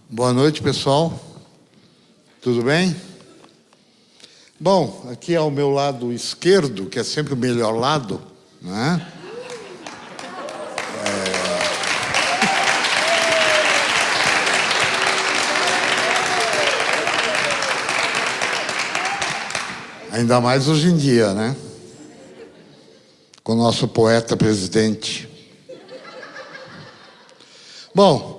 Boa noite, pessoal. Tudo bem? Bom, aqui ao meu lado esquerdo, que é sempre o melhor lado, né? Ainda mais hoje em dia, né? Com o nosso poeta presidente. Bom,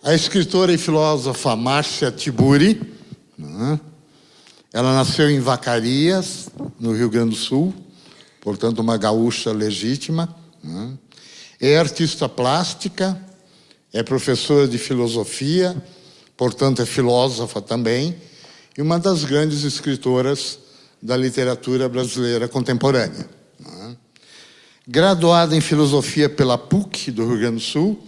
a escritora e filósofa Márcia Tiburi, né? Ela nasceu em Vacaria, no Rio Grande do Sul, portanto uma gaúcha legítima, né? É artista plástica, é professora de filosofia, portanto é filósofa também, e uma das grandes escritoras da literatura brasileira contemporânea, né? Graduada em filosofia pela PUC do Rio Grande do Sul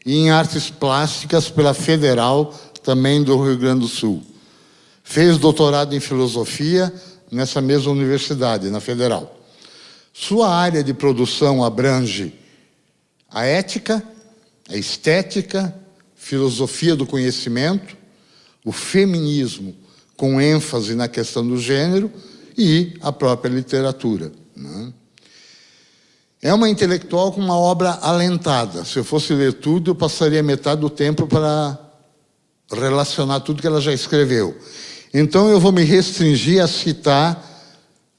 e em artes plásticas pela Federal, também do Rio Grande do Sul. Fez doutorado em filosofia nessa mesma universidade, na Federal. Sua área de produção abrange a ética, a estética, filosofia do conhecimento, o feminismo, com ênfase na questão do gênero, e a própria literatura, né? É uma intelectual com uma obra alentada. Se eu fosse ler tudo, eu passaria metade do tempo para relacionar tudo que ela já escreveu. Então eu vou me restringir a citar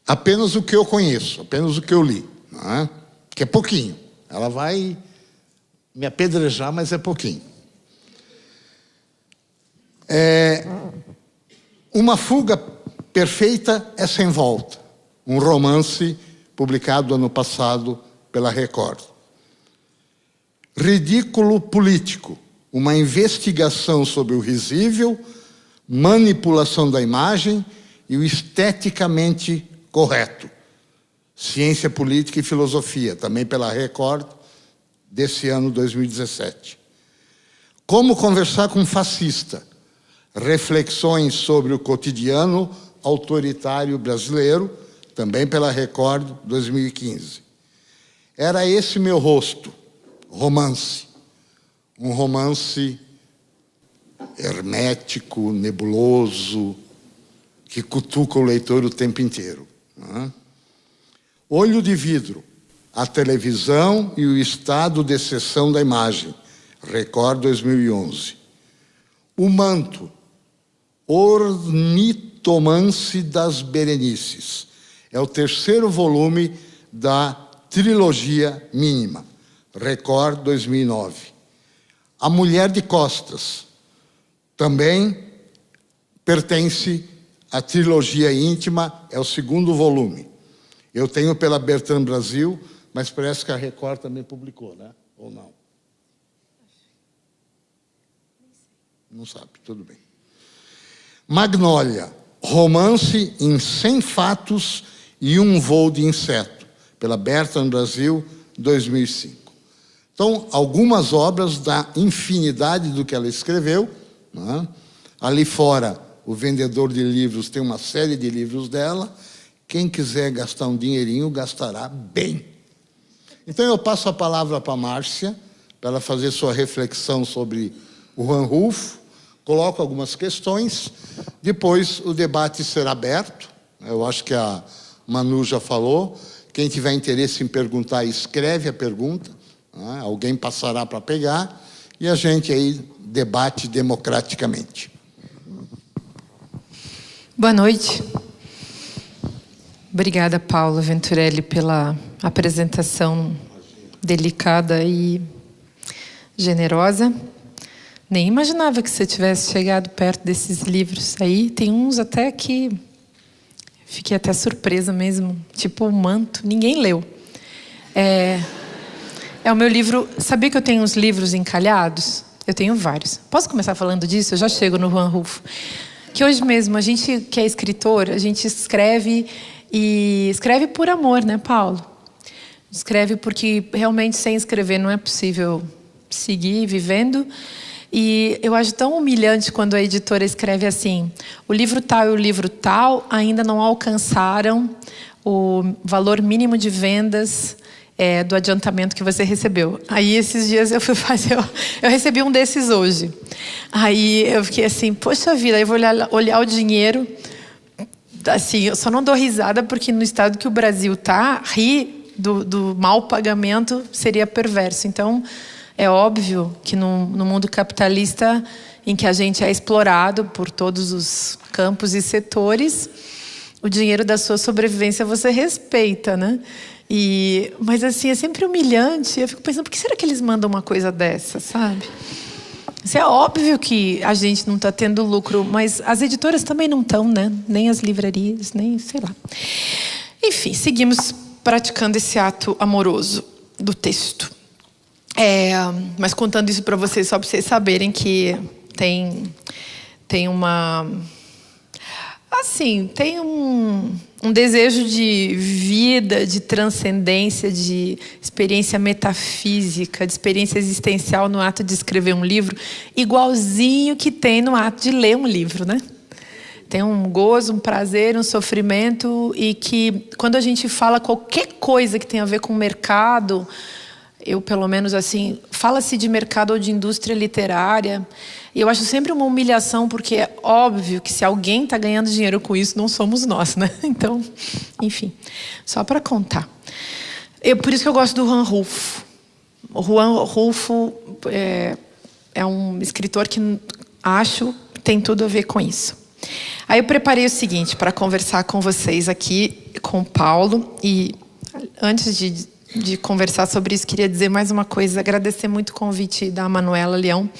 apenas o que eu conheço, apenas o que eu li, né? Que é pouquinho. Ela vai me apedrejar, mas é pouquinho. Uma Fuga Perfeita é Sem Volta, um romance publicado ano passado pela Record. Ridículo Político, uma investigação sobre o risível, manipulação da imagem e o esteticamente correto. Ciência Política e Filosofia, também pela Record, desse ano 2017. Como Conversar com um Fascista, reflexões sobre o cotidiano autoritário brasileiro, também pela Record 2015. Era Esse Meu Rosto, romance. Um romance hermético, nebuloso, que cutuca o leitor o tempo inteiro, né? Olho de Vidro, a televisão e o estado de exceção da imagem, Record 2011. O Manto, Ornitomance das Berenices. É o terceiro volume da trilogia mínima, Record 2009. A Mulher de Costas, também pertence à trilogia íntima, é o segundo volume. Eu tenho pela Bertrand Brasil, mas parece que a Record também publicou, né? Ou não? Não sabe, tudo bem. Magnólia, romance em 100 fatos e um voo de inseto, pela Bertrand Brasil, 2005. Então, algumas obras da infinidade do que ela escreveu, né? Ali fora, o vendedor de livros tem uma série de livros dela. Quem quiser gastar um dinheirinho, gastará bem. Então, eu passo a palavra para a Márcia, para ela fazer sua reflexão sobre o Juan Rulfo. Coloco algumas questões, depois o debate será aberto. Eu acho que a Manu já falou. Quem tiver interesse em perguntar, escreve a pergunta, né? Alguém passará para pegar, e a gente aí debate democraticamente. Boa noite. Obrigada, Paulo Venturelli, pela apresentação delicada e generosa. Nem imaginava que você tivesse chegado perto desses livros aí. Tem uns até que fiquei até surpresa mesmo, tipo O Manto. Ninguém leu. É o meu livro. Sabia que eu tenho uns livros encalhados? Eu tenho vários. Posso começar falando disso? Eu já chego no Juan Rulfo. Que hoje mesmo, a gente que é escritor, a gente escreve e escreve por amor, né, Paulo? Escreve porque realmente sem escrever não é possível seguir vivendo. E eu acho tão humilhante quando a editora escreve assim: o livro tal e o livro tal ainda não alcançaram o valor mínimo de vendas do adiantamento que você recebeu. Aí esses dias eu fui fazer, eu recebi um desses hoje. Aí eu fiquei assim, poxa vida, aí eu vou olhar o dinheiro, assim, eu só não dou risada porque no estado que o Brasil tá, rir do mau pagamento seria perverso. Então, é óbvio que no mundo capitalista, em que a gente é explorado por todos os campos e setores, o dinheiro da sua sobrevivência você respeita, né? Mas assim, é sempre humilhante. Eu fico pensando, por que será que eles mandam uma coisa dessa, sabe? Isso é óbvio que a gente não está tendo lucro, mas as editoras também não estão, né? Nem as livrarias, nem sei lá. Enfim, seguimos praticando esse ato amoroso do texto. Mas contando isso para vocês, só para vocês saberem que tem uma... Assim, tem um desejo de vida, de transcendência, de experiência metafísica, de experiência existencial no ato de escrever um livro, igualzinho que tem no ato de ler um livro, né? Tem um gozo, um prazer, um sofrimento, e que quando a gente fala qualquer coisa que tem a ver com o mercado, eu pelo menos assim, fala-se de mercado ou de indústria literária, e eu acho sempre uma humilhação, porque é óbvio que se alguém está ganhando dinheiro com isso, não somos nós, né? Então, enfim, só para contar. Por isso que eu gosto do Juan Rulfo. O Juan Rulfo é um escritor que acho que tem tudo a ver com isso. Aí eu preparei o seguinte para conversar com vocês aqui, com o Paulo, e antes de conversar sobre isso, queria dizer mais uma coisa, agradecer muito o convite da Manuela Leão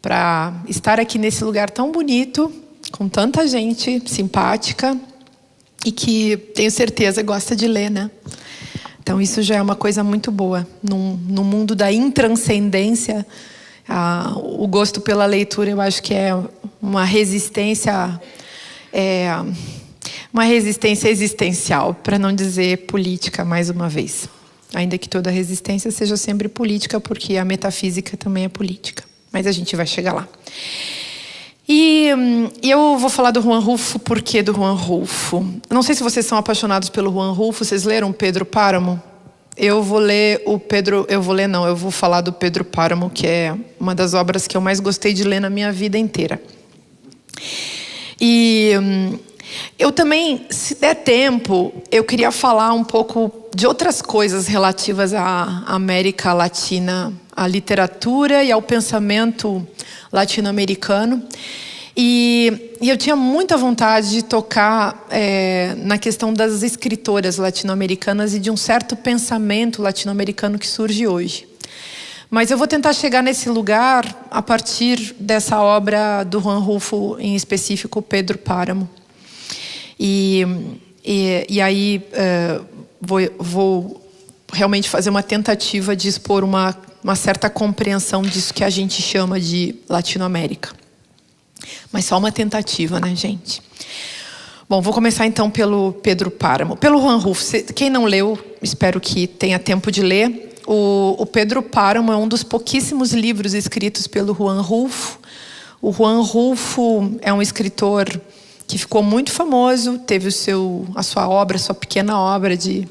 para estar aqui nesse lugar tão bonito, com tanta gente simpática e que, tenho certeza, gosta de ler, né? Então isso já é uma coisa muito boa. No mundo da intranscendência, o gosto pela leitura, eu acho que é uma resistência existencial, para não dizer política, mais uma vez. Ainda que toda resistência seja sempre política, porque a metafísica também é política. Mas a gente vai chegar lá. E eu vou falar do Juan Rulfo, por que do Juan Rulfo? Não sei se vocês são apaixonados pelo Juan Rulfo, vocês leram Pedro Páramo? Eu vou falar do Pedro Páramo, que é uma das obras que eu mais gostei de ler na minha vida inteira. E eu também, se der tempo, eu queria falar um pouco de outras coisas relativas à América Latina, à literatura e ao pensamento latino-americano. E eu tinha muita vontade de tocar na questão das escritoras latino-americanas e de um certo pensamento latino-americano que surge hoje. Mas eu vou tentar chegar nesse lugar a partir dessa obra do Juan Rulfo, em específico, Pedro Páramo. E aí vou realmente fazer uma tentativa de expor uma certa compreensão disso que a gente chama de Latinoamérica. Mas só uma tentativa, né, gente? Bom, vou começar então pelo Pedro Páramo. Pelo Juan Rulfo. Quem não leu, espero que tenha tempo de ler. O Pedro Páramo é um dos pouquíssimos livros escritos pelo Juan Rulfo. O Juan Rulfo é um escritor que ficou muito famoso, teve a sua pequena obra de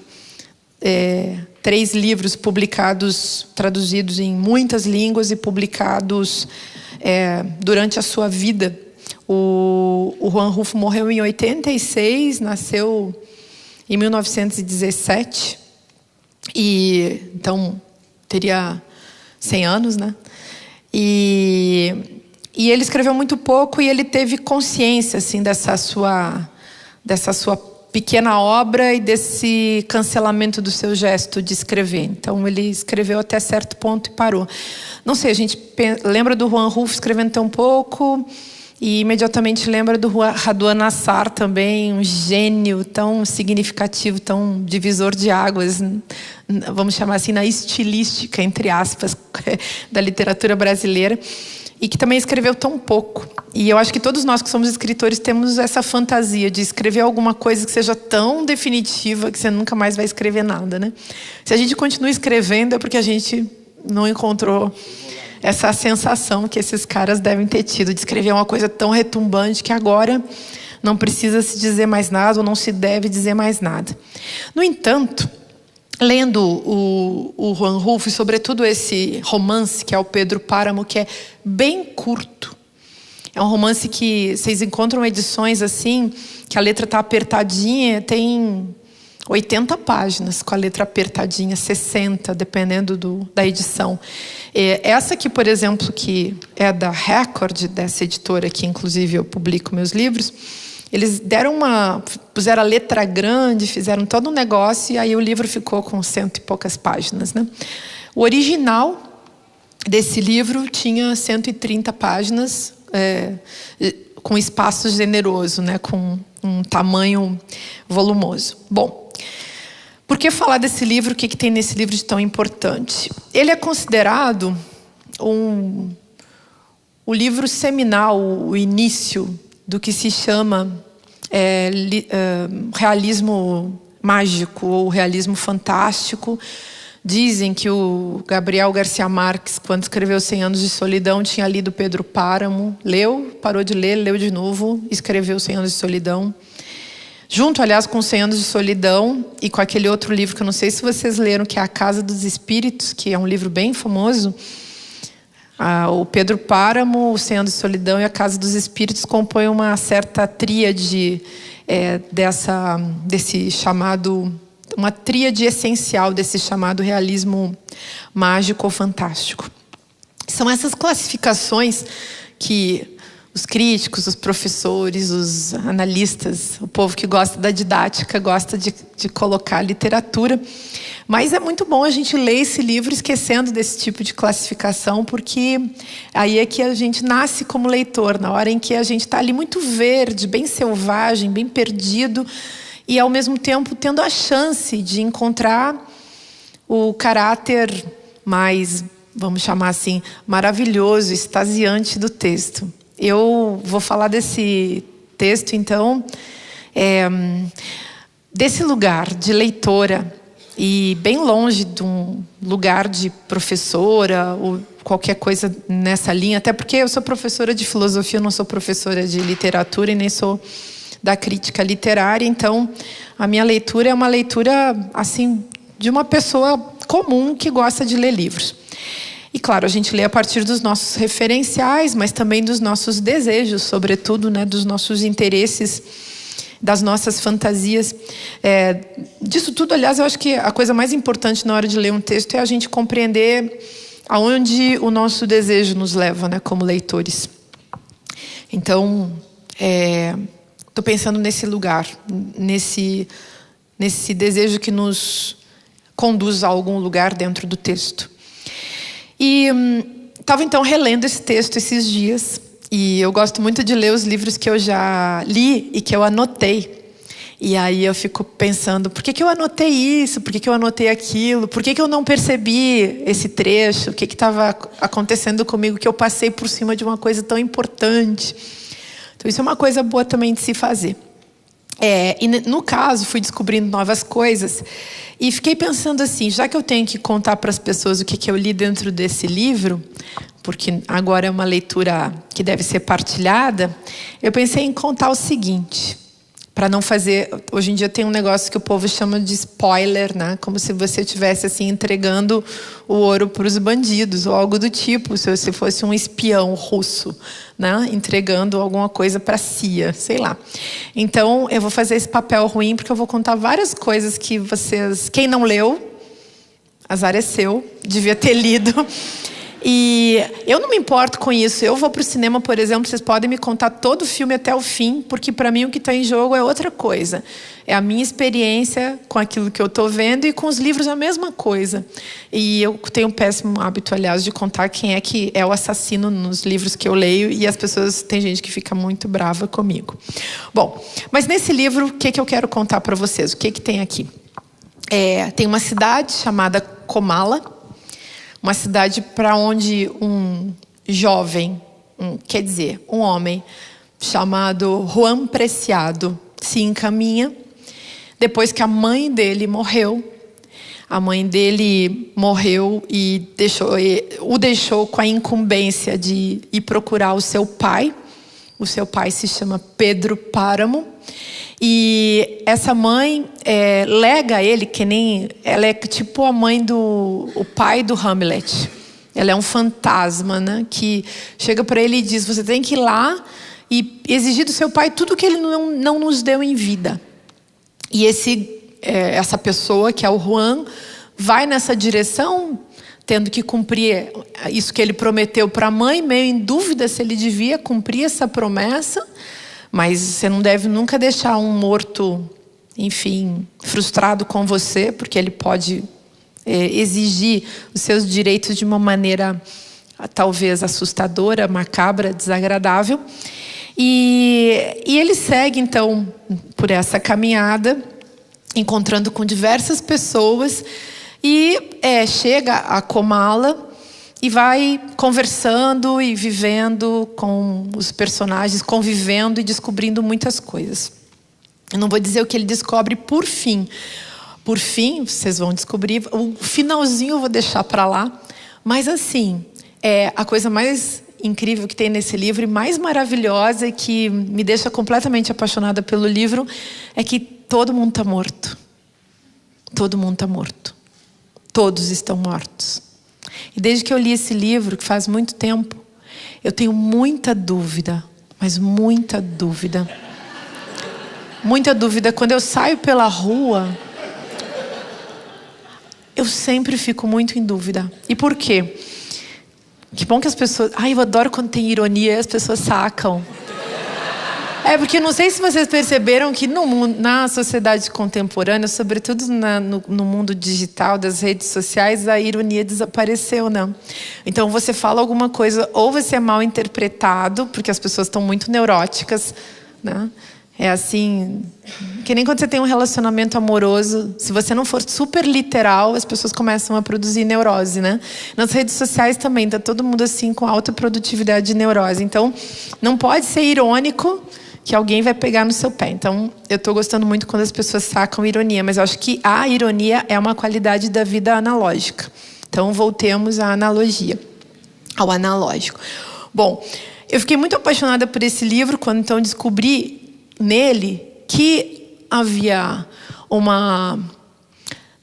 3 livros publicados, traduzidos em muitas línguas e publicados durante a sua vida. O Juan Rulfo morreu em 86, nasceu em 1917, e então teria 100 anos, né? E ele escreveu muito pouco, e ele teve consciência assim dessa sua pequena obra e desse cancelamento do seu gesto de escrever. Então ele escreveu até certo ponto e parou. Não sei, a gente lembra do Juan Rulfo escrevendo tão pouco e imediatamente lembra do Raduan Nassar também, um gênio tão significativo, tão divisor de águas, vamos chamar assim, na estilística, entre aspas, da literatura brasileira. E que também escreveu tão pouco. E eu acho que todos nós que somos escritores temos essa fantasia de escrever alguma coisa que seja tão definitiva que você nunca mais vai escrever nada, né? Se a gente continua escrevendo é porque a gente não encontrou essa sensação que esses caras devem ter tido de escrever uma coisa tão retumbante que agora não precisa se dizer mais nada ou não se deve dizer mais nada. No entanto, lendo o Juan Rulfo, e sobretudo esse romance, que é o Pedro Páramo, que é bem curto. É um romance que vocês encontram edições assim, que a letra está apertadinha, tem 80 páginas com a letra apertadinha, 60, dependendo da edição. Essa aqui, por exemplo, que é da Record, dessa editora que inclusive eu publico meus livros, eles puseram a letra grande, fizeram todo um negócio, e aí o livro ficou com 100 e poucas páginas, né? O original desse livro tinha 130 páginas, com espaço generoso, né? Com um tamanho volumoso. Bom, por que falar desse livro? O que tem nesse livro de tão importante? Ele é considerado o livro seminal, o início do que se chama realismo mágico ou realismo fantástico. Dizem que o Gabriel Garcia Marques, quando escreveu 100 Anos de Solidão, tinha lido Pedro Páramo, leu, parou de ler, leu de novo, escreveu 100 Anos de Solidão. Junto, aliás, com 100 Anos de Solidão e com aquele outro livro que eu não sei se vocês leram, que é A Casa dos Espíritos, que é um livro bem famoso. O Pedro Páramo, o 100 Anos de Solidão e A Casa dos Espíritos compõem uma certa tríade desse chamado... uma tríade essencial desse chamado realismo mágico ou fantástico. São essas classificações que os críticos, os professores, os analistas, o povo que gosta da didática, gosta de colocar literatura. Mas é muito bom a gente ler esse livro esquecendo desse tipo de classificação, porque aí é que a gente nasce como leitor, na hora em que a gente está ali muito verde, bem selvagem, bem perdido, e ao mesmo tempo tendo a chance de encontrar o caráter mais, vamos chamar assim, maravilhoso, extasiante do texto. Eu vou falar desse texto, então, desse lugar de leitora, e bem longe de um lugar de professora ou qualquer coisa nessa linha, até porque eu sou professora de filosofia, eu não sou professora de literatura e nem sou da crítica literária, então a minha leitura é uma leitura assim de uma pessoa comum que gosta de ler livros. E claro, a gente lê a partir dos nossos referenciais, mas também dos nossos desejos, sobretudo, né, dos nossos interesses, das nossas fantasias. Disso tudo, aliás, eu acho que a coisa mais importante na hora de ler um texto é a gente compreender aonde o nosso desejo nos leva, né, como leitores. Então, estou pensando nesse lugar, nesse desejo que nos conduz a algum lugar dentro do texto. E estava então relendo esse texto esses dias, e eu gosto muito de ler os livros que eu já li e que eu anotei. E aí eu fico pensando, por que eu anotei isso? Por que eu anotei aquilo? Por que eu não percebi esse trecho? O que estava acontecendo comigo que eu passei por cima de uma coisa tão importante? Então isso é uma coisa boa também de se fazer. E no caso, fui descobrindo novas coisas e fiquei pensando assim, já que eu tenho que contar para as pessoas o que eu li dentro desse livro, porque agora é uma leitura que deve ser partilhada, eu pensei em contar o seguinte, para não fazer... Hoje em dia tem um negócio que o povo chama de spoiler, né? Como se você estivesse assim, entregando o ouro para os bandidos, ou algo do tipo, se você fosse um espião russo, né? Entregando alguma coisa para a CIA, sei lá. Então, eu vou fazer esse papel ruim, porque eu vou contar várias coisas que vocês... Quem não leu, azar é seu, devia ter lido. E eu não me importo com isso. Eu vou para o cinema, por exemplo, vocês podem me contar todo o filme até o fim, porque para mim o que está em jogo é outra coisa. É a minha experiência com aquilo que eu estou vendo, e com os livros a mesma coisa. E eu tenho um péssimo hábito, aliás, de contar quem é que é o assassino nos livros que eu leio, e as pessoas, tem gente que fica muito brava comigo. Bom, mas nesse livro, o que eu quero contar para vocês? O que tem aqui? Tem uma cidade chamada Comala, uma cidade para onde um jovem, um homem chamado Juan Preciado se encaminha depois que a mãe dele morreu. A mãe dele morreu e o deixou com a incumbência de ir procurar o seu pai, O seu pai se chama Pedro Páramo. E essa mãe lega a ele, ela é tipo a mãe o pai do Hamlet. Ela é um fantasma, né? Que chega para ele e diz: você tem que ir lá e exigir do seu pai tudo que ele não nos deu em vida. E essa pessoa, que é o Juan, vai nessa direção, tendo que cumprir isso que ele prometeu para a mãe, meio em dúvida se ele devia cumprir essa promessa. Mas você não deve nunca deixar um morto, enfim, frustrado com você, porque ele pode exigir os seus direitos de uma maneira talvez assustadora, macabra, desagradável. E ele segue, então, por essa caminhada, encontrando com diversas pessoas, e chega a Comala e vai conversando e vivendo com os personagens, convivendo e descobrindo muitas coisas. Eu não vou dizer o que ele descobre por fim. Por fim, vocês vão descobrir. O finalzinho eu vou deixar para lá. Mas assim, a coisa mais incrível que tem nesse livro e mais maravilhosa, e que me deixa completamente apaixonada pelo livro, é que todo mundo está morto. Todo mundo está morto. Todos estão mortos. E desde que eu li esse livro, que faz muito tempo, eu tenho muita dúvida, mas muita dúvida. Muita dúvida. Quando eu saio pela rua, eu sempre fico muito em dúvida. E por quê? Que bom que as pessoas... eu adoro quando tem ironia e as pessoas sacam. Porque não sei se vocês perceberam que na sociedade contemporânea, sobretudo no mundo digital, das redes sociais, a ironia desapareceu, né? Então você fala alguma coisa, ou você é mal interpretado, porque as pessoas estão muito neuróticas, né? É assim, que nem quando você tem um relacionamento amoroso, se você não for super literal, as pessoas começam a produzir neurose, né? Nas redes sociais também, tá todo mundo assim com alta produtividade de neurose. Então, não pode ser irônico que alguém vai pegar no seu pé. Então, eu estou gostando muito quando as pessoas sacam ironia, mas eu acho que a ironia é uma qualidade da vida analógica. Então, voltemos à analogia, ao analógico. Bom, eu fiquei muito apaixonada por esse livro quando então descobri nele que havia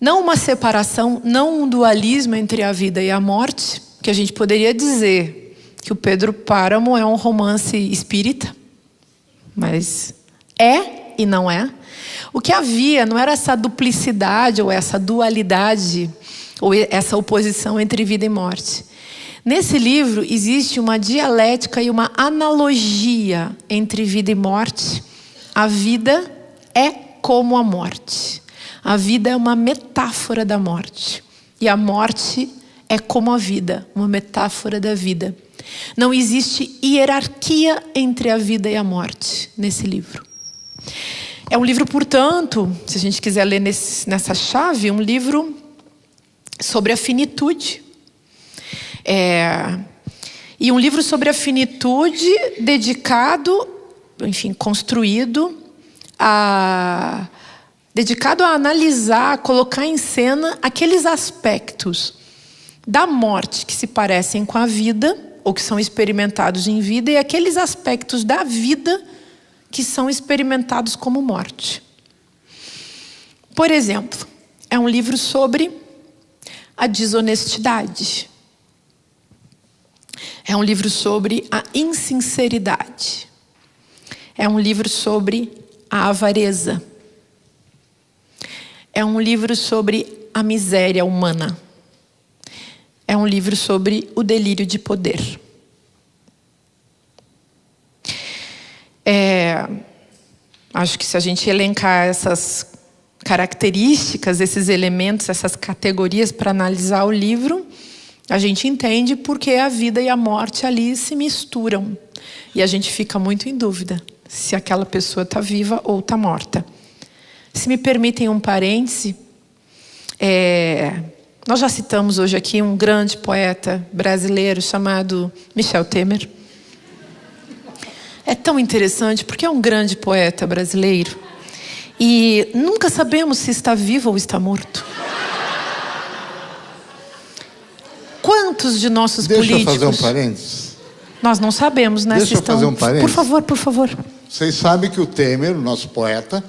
não uma separação, não um dualismo entre a vida e a morte, que a gente poderia dizer que o Pedro Páramo é um romance espírita, mas é e não é. O que havia não era essa duplicidade ou essa dualidade ou essa oposição entre vida e morte. Nesse livro existe uma dialética e uma analogia entre vida e morte. A vida é como a morte. A vida é uma metáfora da morte. E a morte é como a vida, uma metáfora da vida. Não existe hierarquia entre a vida e a morte nesse livro. É um livro, portanto, se a gente quiser ler nessa chave, um livro sobre a finitude. E um livro sobre a finitude dedicado, enfim, dedicado a analisar, a colocar em cena aqueles aspectos da morte que se parecem com a vida, ou que são experimentados em vida, e aqueles aspectos da vida que são experimentados como morte. Por exemplo, é um livro sobre a desonestidade. É um livro sobre a insinceridade. É um livro sobre a avareza. É um livro sobre a miséria humana. É um livro sobre o delírio de poder. Acho que se a gente elencar essas características, esses elementos, essas categorias para analisar o livro, a gente entende porque a vida e a morte ali se misturam. E a gente fica muito em dúvida se aquela pessoa está viva ou está morta. Se me permitem um parêntese, nós já citamos hoje aqui um grande poeta brasileiro chamado Michel Temer. É tão interessante porque é um grande poeta brasileiro e nunca sabemos se está vivo ou está morto. Quantos de nossos políticos... Deixa eu fazer um parênteses. Nós não sabemos, né? Deixa eu fazer um parênteses. Por favor, por favor. Vocês sabem que o Temer, o nosso poeta,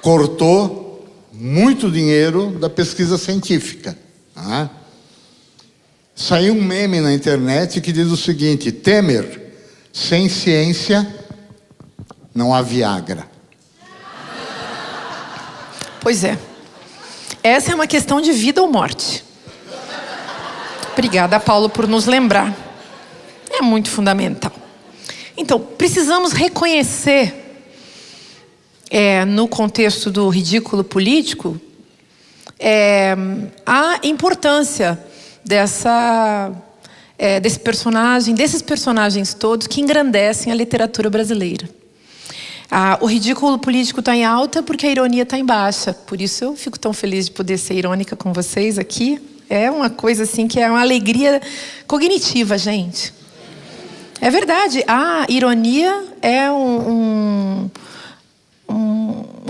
cortou muito dinheiro da pesquisa científica. Né? Saiu um meme na internet que diz o seguinte: Temer, sem ciência não há Viagra. Pois é. Essa é uma questão de vida ou morte. Obrigada, Paulo, por nos lembrar. É muito fundamental. Então, precisamos reconhecer, no contexto do ridículo político, a importância desses personagens todos que engrandecem a literatura brasileira. O ridículo político está em alta porque a ironia está em baixa. Por isso eu fico tão feliz de poder ser irônica com vocês aqui. É uma coisa assim que é uma alegria cognitiva, gente. É verdade, a ironia é um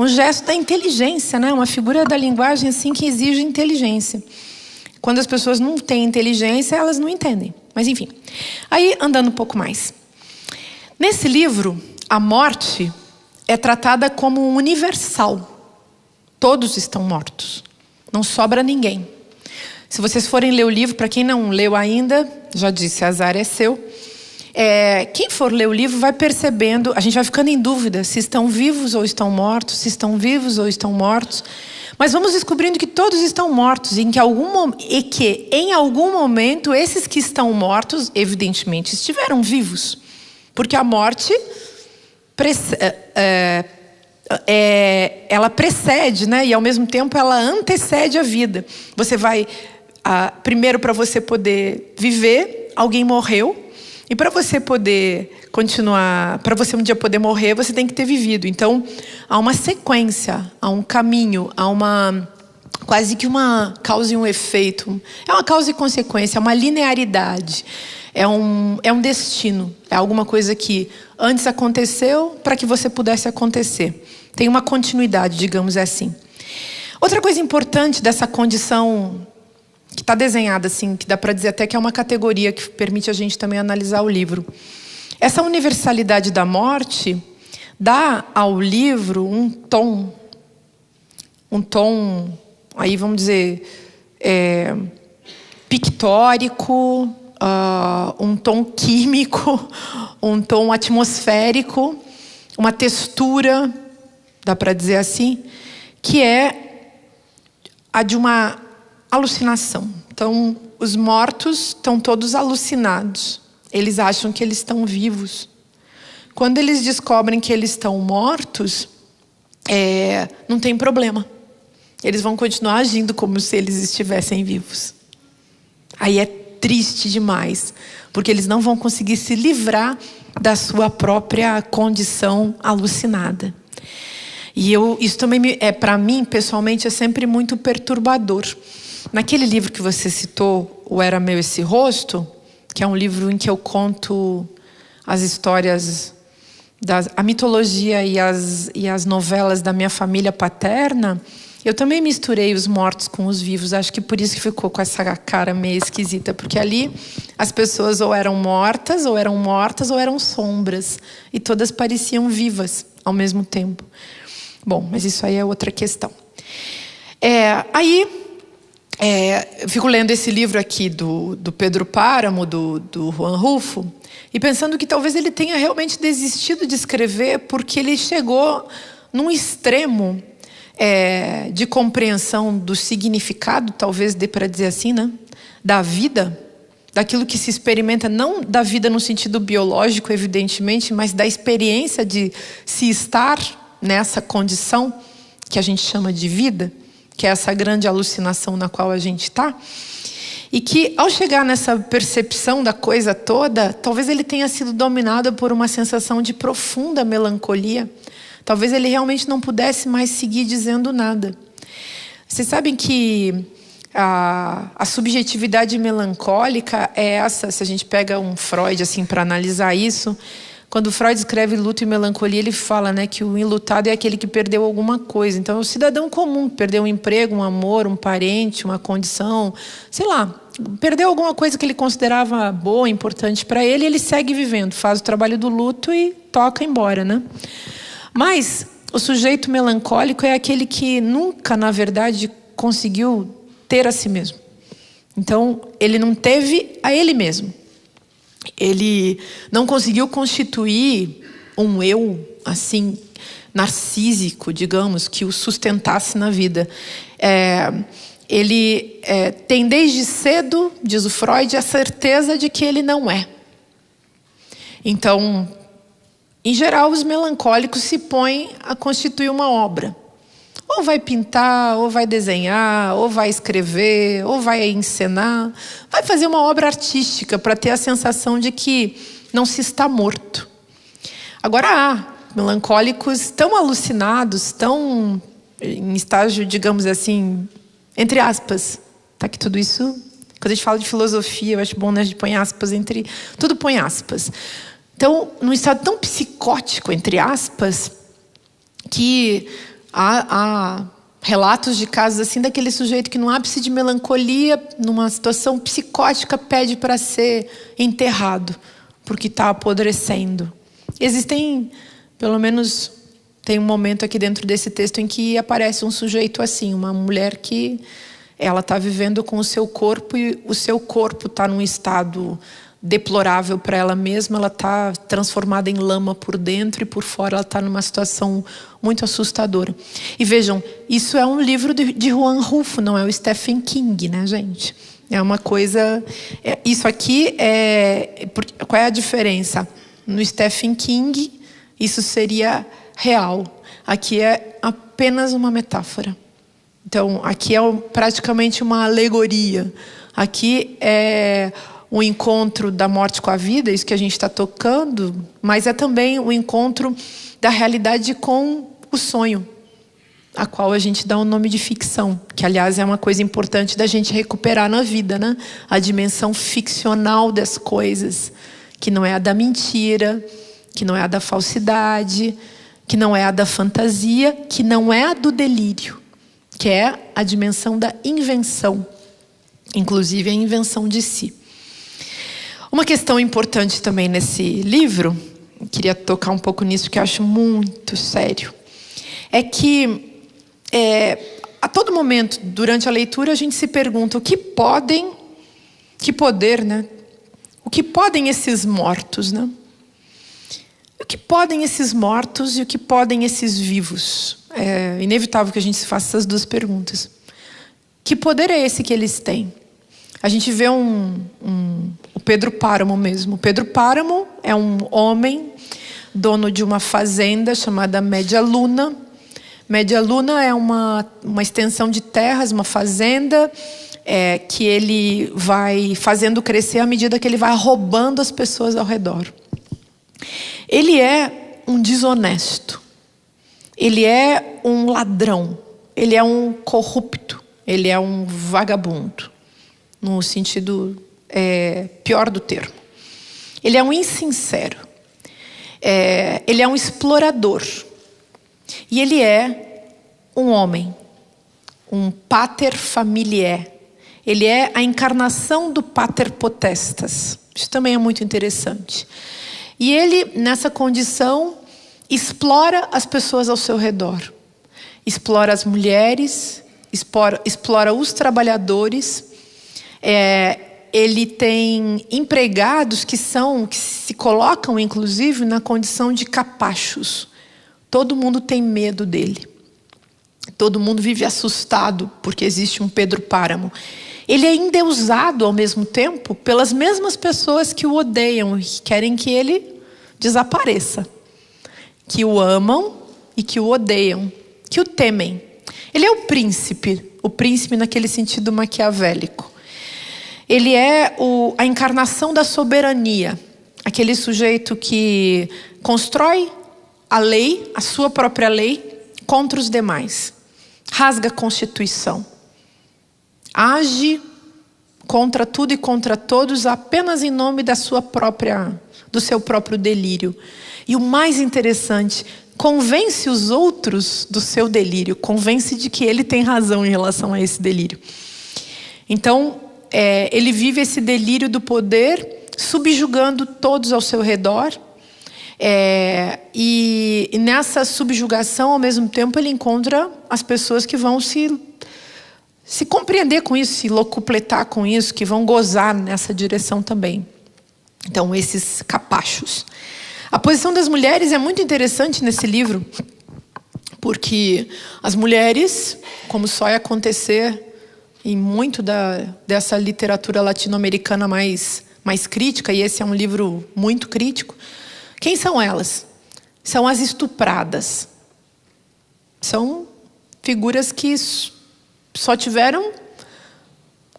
gesto da inteligência, né? Uma figura da linguagem assim que exige inteligência. Quando as pessoas não têm inteligência, elas não entendem. Mas enfim, aí andando um pouco mais. Nesse livro, a morte é tratada como universal. Todos estão mortos. Não sobra ninguém. Se vocês forem ler o livro, para quem não leu ainda, já disse, azar é seu. Quem for ler o livro vai percebendo, a gente vai ficando em dúvida se estão vivos ou estão mortos, se estão vivos ou estão mortos. Mas vamos descobrindo que todos estão mortos e que em algum momento esses que estão mortos, evidentemente, estiveram vivos. Porque a morte ela precede, né? E ao mesmo tempo ela antecede a vida. Você vai, primeiro, para você poder viver, alguém morreu. E para você poder continuar, para você um dia poder morrer, você tem que ter vivido. Então, há uma sequência, há um caminho, há quase que uma causa e um efeito. É uma causa e consequência, é uma linearidade. É um destino, é alguma coisa que antes aconteceu para que você pudesse acontecer. Tem uma continuidade, digamos assim. Outra coisa importante dessa condição que está desenhada assim, que dá para dizer até que é uma categoria que permite a gente também analisar o livro. Essa universalidade da morte dá ao livro um tom, aí vamos dizer, pictórico, um tom químico, um tom atmosférico, uma textura, dá para dizer assim, que é a de uma alucinação. Então, os mortos estão todos alucinados. Eles acham que eles estão vivos. Quando eles descobrem que eles estão mortos, não tem problema. Eles vão continuar agindo como se eles estivessem vivos. Aí é triste demais, porque eles não vão conseguir se livrar da sua própria condição alucinada. E isso também, para mim, pessoalmente, é sempre muito perturbador. Naquele livro que você citou, O Era Meu Esse Rosto, que é um livro em que eu conto as histórias, a mitologia e as novelas da minha família paterna, eu também misturei os mortos com os vivos. Acho que por isso que ficou com essa cara meio esquisita, porque ali as pessoas ou eram mortas, ou eram sombras, e todas pareciam vivas ao mesmo tempo. Bom, mas isso aí é outra questão. Eu fico lendo esse livro aqui do Pedro Páramo, do Juan Rulfo, e pensando que talvez ele tenha realmente desistido de escrever porque ele chegou num extremo de compreensão do significado, talvez dê para dizer assim, né? Da vida, daquilo que se experimenta, não da vida no sentido biológico, evidentemente, mas da experiência de se estar nessa condição que a gente chama de vida, que é essa grande alucinação na qual a gente está, e que ao chegar nessa percepção da coisa toda, talvez ele tenha sido dominado por uma sensação de profunda melancolia. Talvez ele realmente não pudesse mais seguir dizendo nada. Vocês sabem que a subjetividade melancólica é essa, se a gente pega um Freud assim para analisar isso. Quando Freud escreve luto e melancolia, ele fala, né, que o enlutado é aquele que perdeu alguma coisa. Então, é o cidadão comum que perdeu um emprego, um amor, um parente, uma condição, sei lá, perdeu alguma coisa que ele considerava boa, importante para ele, ele segue vivendo, faz o trabalho do luto e toca embora, né? Mas o sujeito melancólico é aquele que nunca, na verdade, conseguiu ter a si mesmo. Então, ele não teve a ele mesmo. Ele não conseguiu constituir um eu, assim, narcísico, digamos, que o sustentasse na vida. Ele tem desde cedo, diz o Freud, a certeza de que ele não é. Então, em geral, os melancólicos se põem a constituir uma obra. Ou vai pintar, ou vai desenhar, ou vai escrever, ou vai encenar. Vai fazer uma obra artística para ter a sensação de que não se está morto. Agora há melancólicos tão alucinados, tão em estágio, digamos assim, entre aspas. Tá que tudo isso, quando a gente fala de filosofia, eu acho bom, né, a gente põe aspas entre... Tudo põe aspas. Então, num estado tão psicótico, entre aspas, que há relatos de casos assim, daquele sujeito que no ápice de melancolia, numa situação psicótica, pede para ser enterrado, porque está apodrecendo. Existem, pelo menos, tem um momento aqui dentro desse texto em que aparece um sujeito assim, uma mulher que ela está vivendo com o seu corpo e o seu corpo está num estado deplorável para ela mesma, ela está transformada em lama por dentro e por fora ela está numa situação muito assustadora. E vejam, isso é um livro de Juan Rulfo, não é o Stephen King, né, gente? É uma coisa... isso aqui qual é a diferença? No Stephen King, isso seria real. Aqui é apenas uma metáfora. Então, aqui é praticamente uma alegoria. Aqui é o encontro da morte com a vida, isso que a gente está tocando, mas é também o encontro da realidade com o sonho, a qual a gente dá o nome de ficção, que aliás é uma coisa importante da gente recuperar na vida, né? A dimensão ficcional das coisas, que não é a da mentira, que não é a da falsidade, que não é a da fantasia, que não é a do delírio, que é a dimensão da invenção, inclusive a invenção de si. Uma questão importante também nesse livro, queria tocar um pouco nisso, que eu acho muito sério, é que a todo momento, durante a leitura, a gente se pergunta que poder, né? O que podem esses mortos, né? O que podem esses mortos e o que podem esses vivos? É inevitável que a gente se faça essas duas perguntas. Que poder é esse que eles têm? A gente vê o Pedro Páramo mesmo. O Pedro Páramo é um homem, dono de uma fazenda chamada Média Luna. Média Luna é uma extensão de terras, uma fazenda que ele vai fazendo crescer à medida que ele vai roubando as pessoas ao redor. Ele é um desonesto. Ele é um ladrão. Ele é um corrupto. Ele é um vagabundo. No sentido pior do termo. Ele é um insincero. Ele é um explorador. E ele é um homem. Um pater familiae. Ele é a encarnação do pater potestas. Isso também é muito interessante. E ele, nessa condição, explora as pessoas ao seu redor. Explora as mulheres, explora os trabalhadores. Ele tem empregados que se colocam, inclusive, na condição de capachos. Todo mundo tem medo dele. Todo mundo vive assustado porque existe um Pedro Páramo. Ele é endeusado ao mesmo tempo pelas mesmas pessoas que o odeiam e querem que ele desapareça. Que o amam e que o odeiam, que o temem. Ele é o príncipe naquele sentido maquiavélico. Ele é a encarnação da soberania. Aquele sujeito que constrói a lei, a sua própria lei, contra os demais. Rasga a Constituição. Age contra tudo e contra todos apenas em nome do seu próprio delírio. E o mais interessante, convence os outros do seu delírio. Convence de que ele tem razão em relação a esse delírio. Então, ele vive esse delírio do poder, subjugando todos ao seu redor. E nessa subjugação, ao mesmo tempo, ele encontra as pessoas que vão se compreender com isso, se locupletar com isso, que vão gozar nessa direção também. Então, esses capachos. A posição das mulheres é muito interessante nesse livro, porque as mulheres, como só ia acontecer em muito dessa literatura latino-americana mais crítica, e esse é um livro muito crítico, quem são elas? São as estupradas. São figuras que só tiveram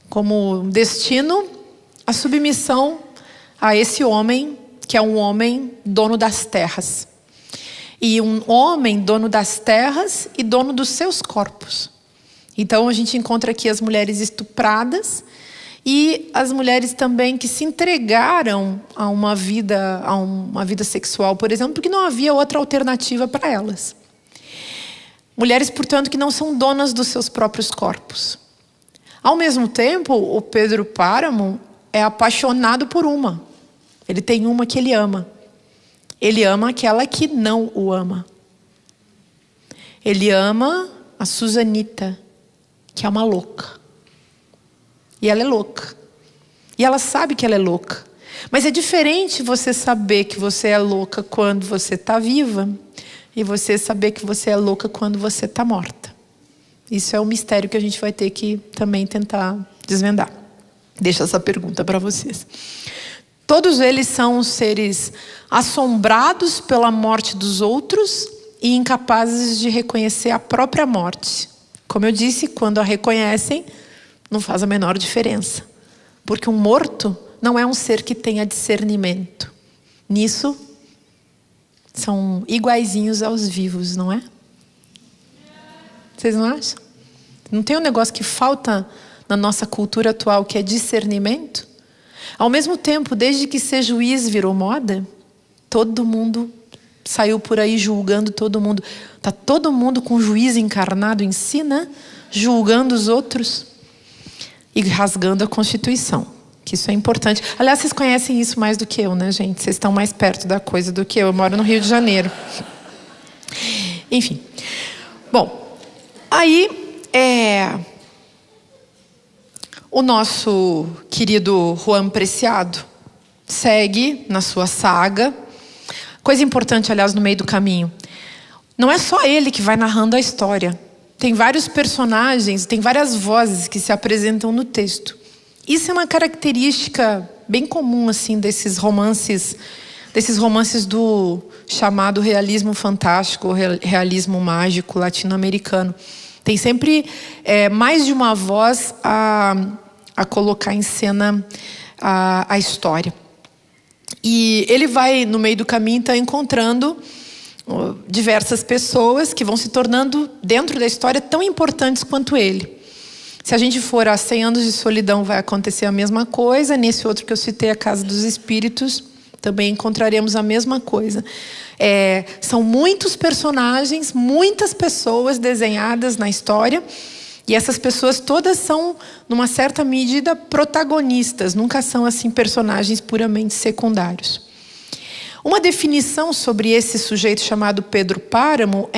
como destino a submissão a esse homem, que é um homem dono das terras. E um homem dono das terras e dono dos seus corpos. Então a gente encontra aqui as mulheres estupradas e as mulheres também que se entregaram a uma vida sexual, por exemplo, porque não havia outra alternativa para elas. Mulheres, portanto, que não são donas dos seus próprios corpos. Ao mesmo tempo, o Pedro Páramo é apaixonado por uma. Ele tem uma que ele ama. Ele ama aquela que não o ama. Ele ama a Susanita, que é uma louca. E ela é louca. E ela sabe que ela é louca. Mas é diferente você saber que você é louca quando você está viva e você saber que você é louca quando você está morta. Isso é um mistério que a gente vai ter que também tentar desvendar. Deixo essa pergunta para vocês. Todos eles são seres assombrados pela morte dos outros e incapazes de reconhecer a própria morte. Como eu disse, quando a reconhecem, não faz a menor diferença. Porque um morto não é um ser que tenha discernimento. Nisso, são iguaizinhos aos vivos, não é? Vocês não acham? Não tem um negócio que falta na nossa cultura atual, que é discernimento? Ao mesmo tempo, desde que ser juiz virou moda, todo mundo saiu por aí julgando todo mundo. Está todo mundo com o juiz encarnado em si, né? Julgando os outros e rasgando a Constituição. Que isso é importante. Aliás, vocês conhecem isso mais do que eu, né, gente? Vocês estão mais perto da coisa do que eu. Eu moro no Rio de Janeiro. Enfim. Bom, aí o nosso querido Juan Preciado segue na sua saga. Coisa importante, aliás, no meio do caminho. Não é só ele que vai narrando a história. Tem vários personagens, tem várias vozes que se apresentam no texto. Isso é uma característica bem comum, assim, desses romances do chamado realismo fantástico, realismo mágico latino-americano. Tem sempre mais de uma voz a colocar em cena a história. E ele vai, no meio do caminho, tá encontrando diversas pessoas que vão se tornando, dentro da história, tão importantes quanto ele. Se a gente for a 100 anos de solidão, vai acontecer a mesma coisa. Nesse outro que eu citei, a Casa dos Espíritos, também encontraremos a mesma coisa. São muitos personagens, muitas pessoas desenhadas na história. E essas pessoas todas são, numa certa medida, protagonistas. Nunca são, assim, personagens puramente secundários. Uma definição sobre esse sujeito chamado Pedro Páramo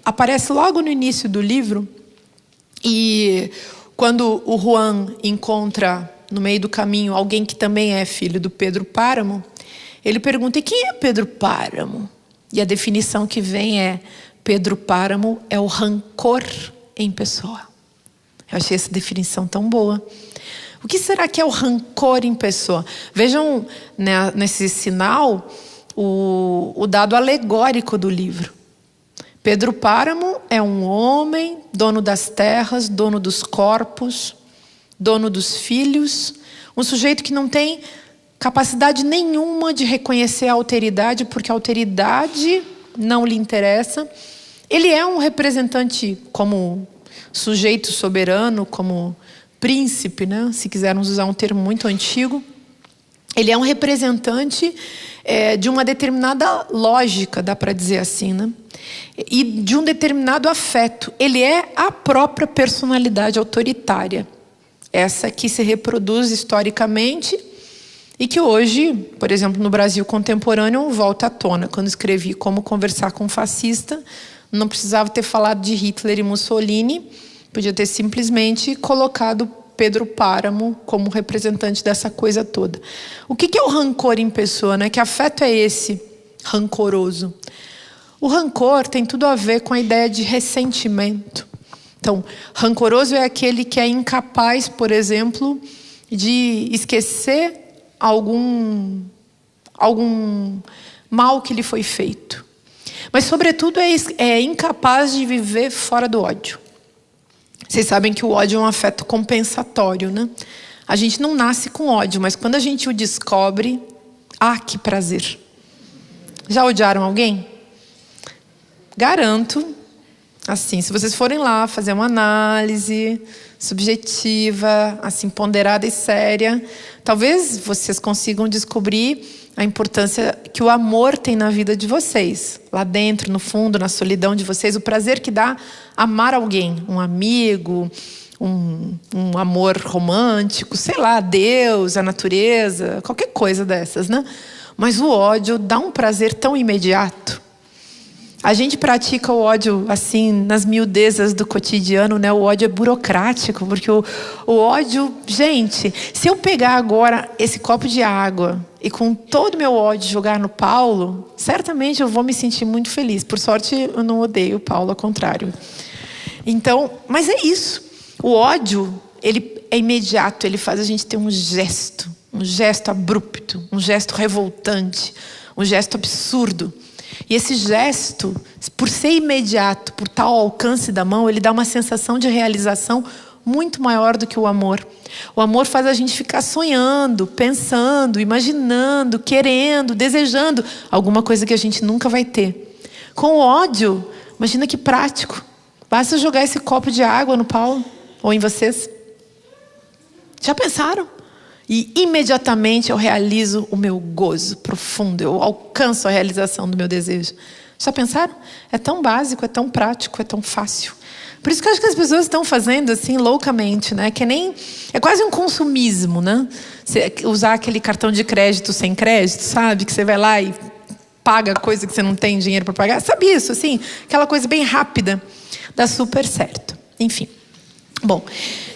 aparece logo no início do livro. E quando o Juan encontra, no meio do caminho, alguém que também é filho do Pedro Páramo, ele pergunta: e quem é Pedro Páramo? E a definição que vem é: Pedro Páramo é o rancor em pessoa. Eu achei essa definição tão boa. O que será que é o rancor em pessoa? Vejam, né, nesse sinal o dado alegórico do livro. Pedro Páramo é um homem, dono das terras, dono dos corpos, dono dos filhos, um sujeito que não tem capacidade nenhuma de reconhecer a alteridade, porque a alteridade não lhe interessa. Ele é um representante como sujeito soberano, como príncipe, né? Se quisermos usar um termo muito antigo. Ele é um representante de uma determinada lógica, dá para dizer assim, né? E de um determinado afeto. Ele é a própria personalidade autoritária. Essa que se reproduz historicamente e que hoje, por exemplo, no Brasil contemporâneo, volta à tona. Quando escrevi Como Conversar com um Fascista, não precisava ter falado de Hitler e Mussolini, podia ter simplesmente colocado Pedro Páramo como representante dessa coisa toda. O que é o rancor em pessoa, né? Que afeto é esse rancoroso? O rancor tem tudo a ver com a ideia de ressentimento. Então, rancoroso é aquele que é incapaz, por exemplo, de esquecer algum mal que lhe foi feito. Mas, sobretudo, é incapaz de viver fora do ódio. Vocês sabem que o ódio é um afeto compensatório, né? A gente não nasce com ódio, mas quando a gente o descobre, que prazer. Já odiaram alguém? Garanto, assim, se vocês forem lá fazer uma análise subjetiva, assim, ponderada e séria, talvez vocês consigam descobrir a importância que o amor tem na vida de vocês. Lá dentro, no fundo, na solidão de vocês, o prazer que dá amar alguém, um amigo, um amor romântico, sei lá, Deus, a natureza, qualquer coisa dessas, né? Mas o ódio dá um prazer tão imediato. A gente pratica o ódio, assim, nas miudezas do cotidiano, né? O ódio é burocrático, porque o ódio... Gente, se eu pegar agora esse copo de água e com todo o meu ódio jogar no Paulo, certamente eu vou me sentir muito feliz. Por sorte, eu não odeio o Paulo, ao contrário. Então, mas é isso. O ódio, ele é imediato, ele faz a gente ter um gesto abrupto, um gesto revoltante, um gesto absurdo. E esse gesto, por ser imediato, por tal alcance da mão, ele dá uma sensação de realização muito maior do que o amor. O amor faz a gente ficar sonhando, pensando, imaginando, querendo, desejando alguma coisa que a gente nunca vai ter. Com o ódio, imagina que prático. Basta jogar esse copo de água no Paulo ou em vocês. Já pensaram? E imediatamente eu realizo o meu gozo profundo. Eu alcanço a realização do meu desejo. Já pensaram? É tão básico, é tão prático, é tão fácil. Por isso que eu acho que as pessoas estão fazendo assim loucamente, né? É quase um consumismo, né? Você usar aquele cartão de crédito sem crédito, sabe? Que você vai lá e paga coisa que você não tem dinheiro para pagar. Sabe isso, assim? Aquela coisa bem rápida. Dá super certo. Enfim. Bom,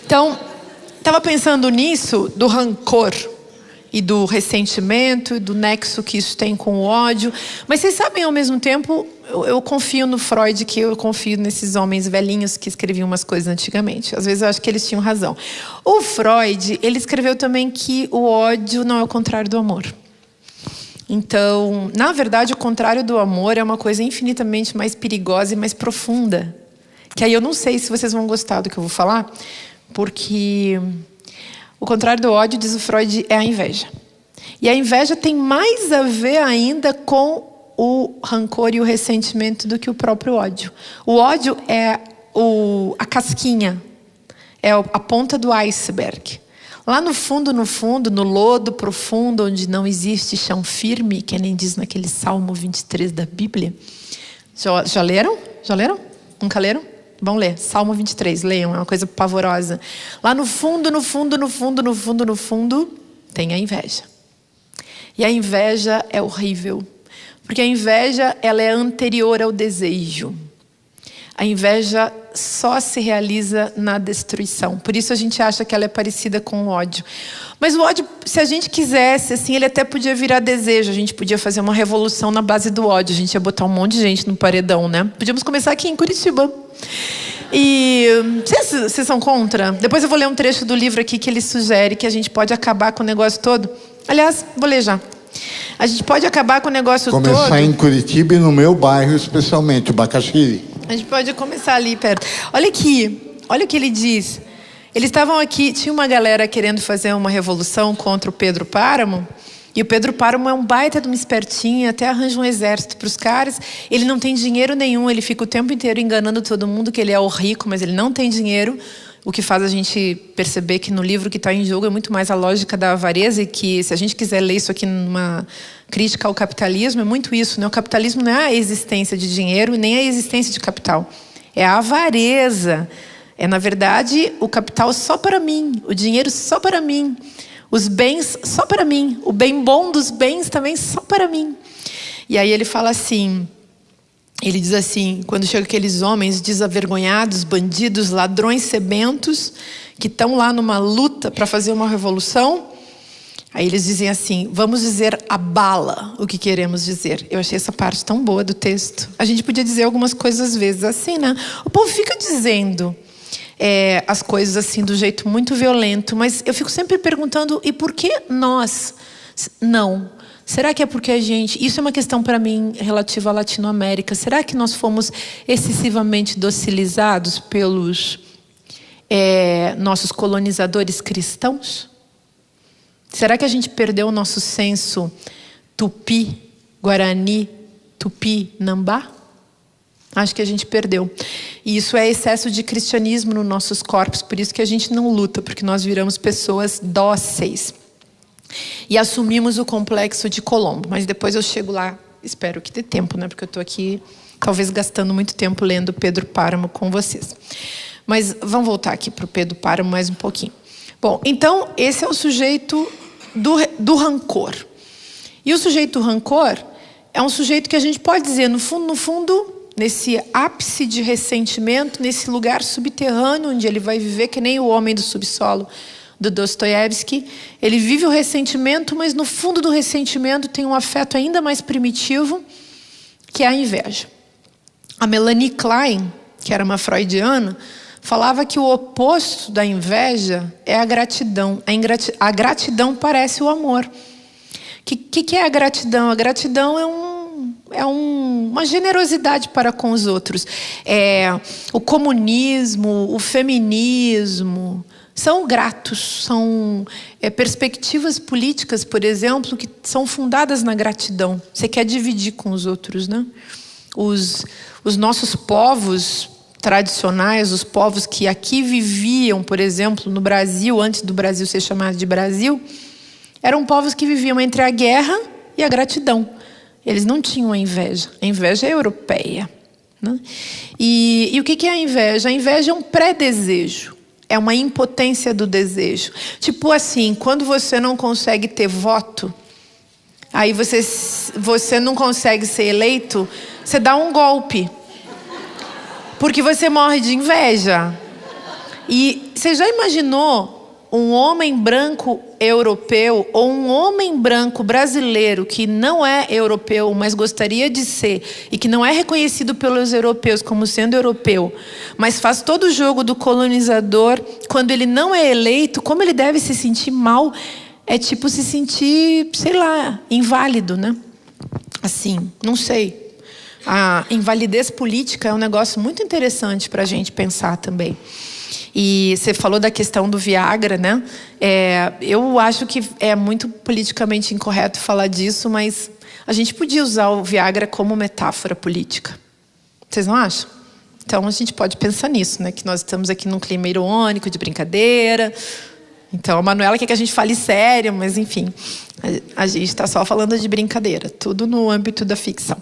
então... Estava pensando nisso, do rancor e do ressentimento, e do nexo que isso tem com o ódio. Mas vocês sabem, ao mesmo tempo, eu confio no Freud, que eu confio nesses homens velhinhos que escreviam umas coisas antigamente. Às vezes eu acho que eles tinham razão. O Freud, ele escreveu também que o ódio não é o contrário do amor. Então, na verdade, o contrário do amor é uma coisa infinitamente mais perigosa e mais profunda. Que aí eu não sei se vocês vão gostar do que eu vou falar, porque o contrário do ódio, diz o Freud, é a inveja. E a inveja tem mais a ver ainda com o rancor e o ressentimento do que o próprio ódio. O ódio é a casquinha, é a ponta do iceberg. Lá no fundo, no lodo profundo, onde não existe chão firme, que nem diz naquele Salmo 23 da Bíblia. Já leram? Já leram? Nunca leram? Vão ler, Salmo 23, leiam, é uma coisa pavorosa. Lá no fundo, tem a inveja. E a inveja é horrível, porque a inveja, ela é anterior ao desejo. A inveja só se realiza na destruição. Por isso a gente acha que ela é parecida com o ódio. Mas o ódio, se a gente quisesse, assim, ele até podia virar desejo. A gente podia fazer uma revolução na base do ódio. A gente ia botar um monte de gente no paredão, né? Podíamos começar aqui em Curitiba. E vocês são contra? Depois eu vou ler um trecho do livro aqui que ele sugere que a gente pode acabar com o negócio todo. Aliás, vou ler já. A gente pode acabar com o negócio todo. Começar em Curitiba e no meu bairro, especialmente, o Bacaxiri. A gente pode começar ali perto. Olha aqui, olha o que ele diz. Eles estavam aqui, tinha uma galera querendo fazer uma revolução contra o Pedro Páramo. E o Pedro Páramo é um baita de uma espertinha, até arranja um exército para os caras. Ele não tem dinheiro nenhum, ele fica o tempo inteiro enganando todo mundo que ele é o rico, mas ele não tem dinheiro. O que faz a gente perceber que no livro que está em jogo é muito mais a lógica da avareza e que, se a gente quiser ler isso aqui numa crítica ao capitalismo, é muito isso, né? O capitalismo não é a existência de dinheiro nem a existência de capital. É a avareza É, na verdade, o capital só para mim, o dinheiro só para mim, os bens só para mim, o bem bom dos bens também só para mim. E aí ele fala assim, ele diz assim, quando chegam aqueles homens desavergonhados, bandidos, ladrões sebentos, que estão lá numa luta para fazer uma revolução, aí eles dizem assim, vamos dizer a bala o que queremos dizer. Eu achei essa parte tão boa do texto. A gente podia dizer algumas coisas às vezes assim, né? O povo fica dizendo as coisas assim do jeito muito violento, mas eu fico sempre perguntando, e por que nós não? Será que é porque a gente... Isso é uma questão para mim relativa à Latinoamérica. Será que nós fomos excessivamente docilizados pelos nossos colonizadores cristãos? Será que a gente perdeu o nosso senso tupi, guarani, tupi, nambá? Acho que a gente perdeu. E isso é excesso de cristianismo nos nossos corpos. Por isso que a gente não luta, porque nós viramos pessoas dóceis. E assumimos o complexo de Colombo. Mas depois eu chego lá, espero que dê tempo, né? Porque eu estou aqui, talvez, gastando muito tempo lendo Pedro Páramo com vocês. Mas vamos voltar aqui para o Pedro Páramo mais um pouquinho. Bom, então, esse é o sujeito do rancor. E o sujeito do rancor é um sujeito que a gente pode dizer, no fundo, nesse ápice de ressentimento, nesse lugar subterrâneo, onde ele vai viver que nem o homem do subsolo do Dostoiévski. Ele vive o ressentimento, mas no fundo do ressentimento tem um afeto ainda mais primitivo, que é a inveja. A Melanie Klein, que era uma freudiana, falava que o oposto da inveja é a gratidão. A gratidão parece o amor. O que é a gratidão? A gratidão é uma generosidade para com os outros. O comunismo, o feminismo são gratos, são perspectivas políticas, por exemplo, que são fundadas na gratidão. Você quer dividir com os outros, né? Os nossos povos tradicionais, os povos que aqui viviam, por exemplo, no Brasil, antes do Brasil ser chamado de Brasil, eram povos que viviam entre a guerra e a gratidão. Eles não tinham a inveja. A inveja é europeia, né? E o que é a inveja? A inveja é um pré-desejo. É uma impotência do desejo. Tipo assim, quando você não consegue ter voto, aí você não consegue ser eleito, você dá um golpe. Porque você morre de inveja. E você já imaginou um homem branco europeu ou um homem branco brasileiro que não é europeu, mas gostaria de ser, e que não é reconhecido pelos europeus como sendo europeu, mas faz todo o jogo do colonizador, quando ele não é eleito, como ele deve se sentir mal? É tipo se sentir, sei lá, inválido, né? Assim, não sei. A invalidez política é um negócio muito interessante para a gente pensar também. E você falou da questão do Viagra, né? Eu acho que é muito politicamente incorreto falar disso, mas a gente podia usar o Viagra como metáfora política. Vocês não acham? Então a gente pode pensar nisso, né? Que nós estamos aqui num clima irônico, de brincadeira. Então a Manuela quer que a gente fale sério, mas enfim, a gente está só falando de brincadeira, tudo no âmbito da ficção.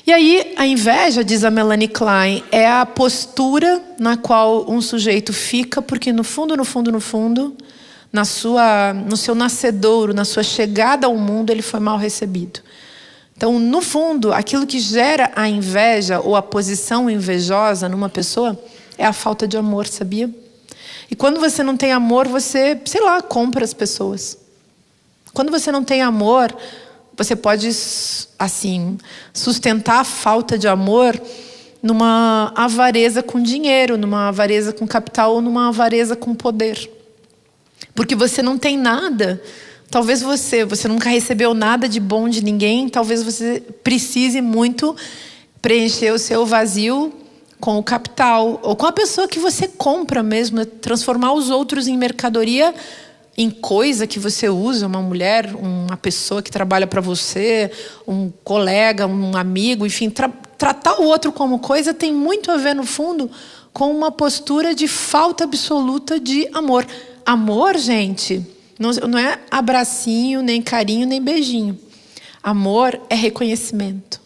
E aí, a inveja, diz a Melanie Klein, é a postura na qual um sujeito fica, porque no fundo, no seu nascedouro, na sua chegada ao mundo, ele foi mal recebido. Então, no fundo, aquilo que gera a inveja ou a posição invejosa numa pessoa é a falta de amor, sabia? E quando você não tem amor, você, sei lá, compra as pessoas. Quando você não tem amor, você pode, assim, sustentar a falta de amor numa avareza com dinheiro, numa avareza com capital ou numa avareza com poder. Porque você não tem nada. Talvez você nunca recebeu nada de bom de ninguém. Talvez você precise muito preencher o seu vazio com o capital. Ou com a pessoa que você compra mesmo. Transformar os outros em mercadoria, em coisa que você usa, uma mulher, uma pessoa que trabalha para você, um colega, um amigo, enfim, tratar o outro como coisa tem muito a ver, no fundo, com uma postura de falta absoluta de amor. Amor, gente, não é abracinho, nem carinho, nem beijinho. Amor é reconhecimento.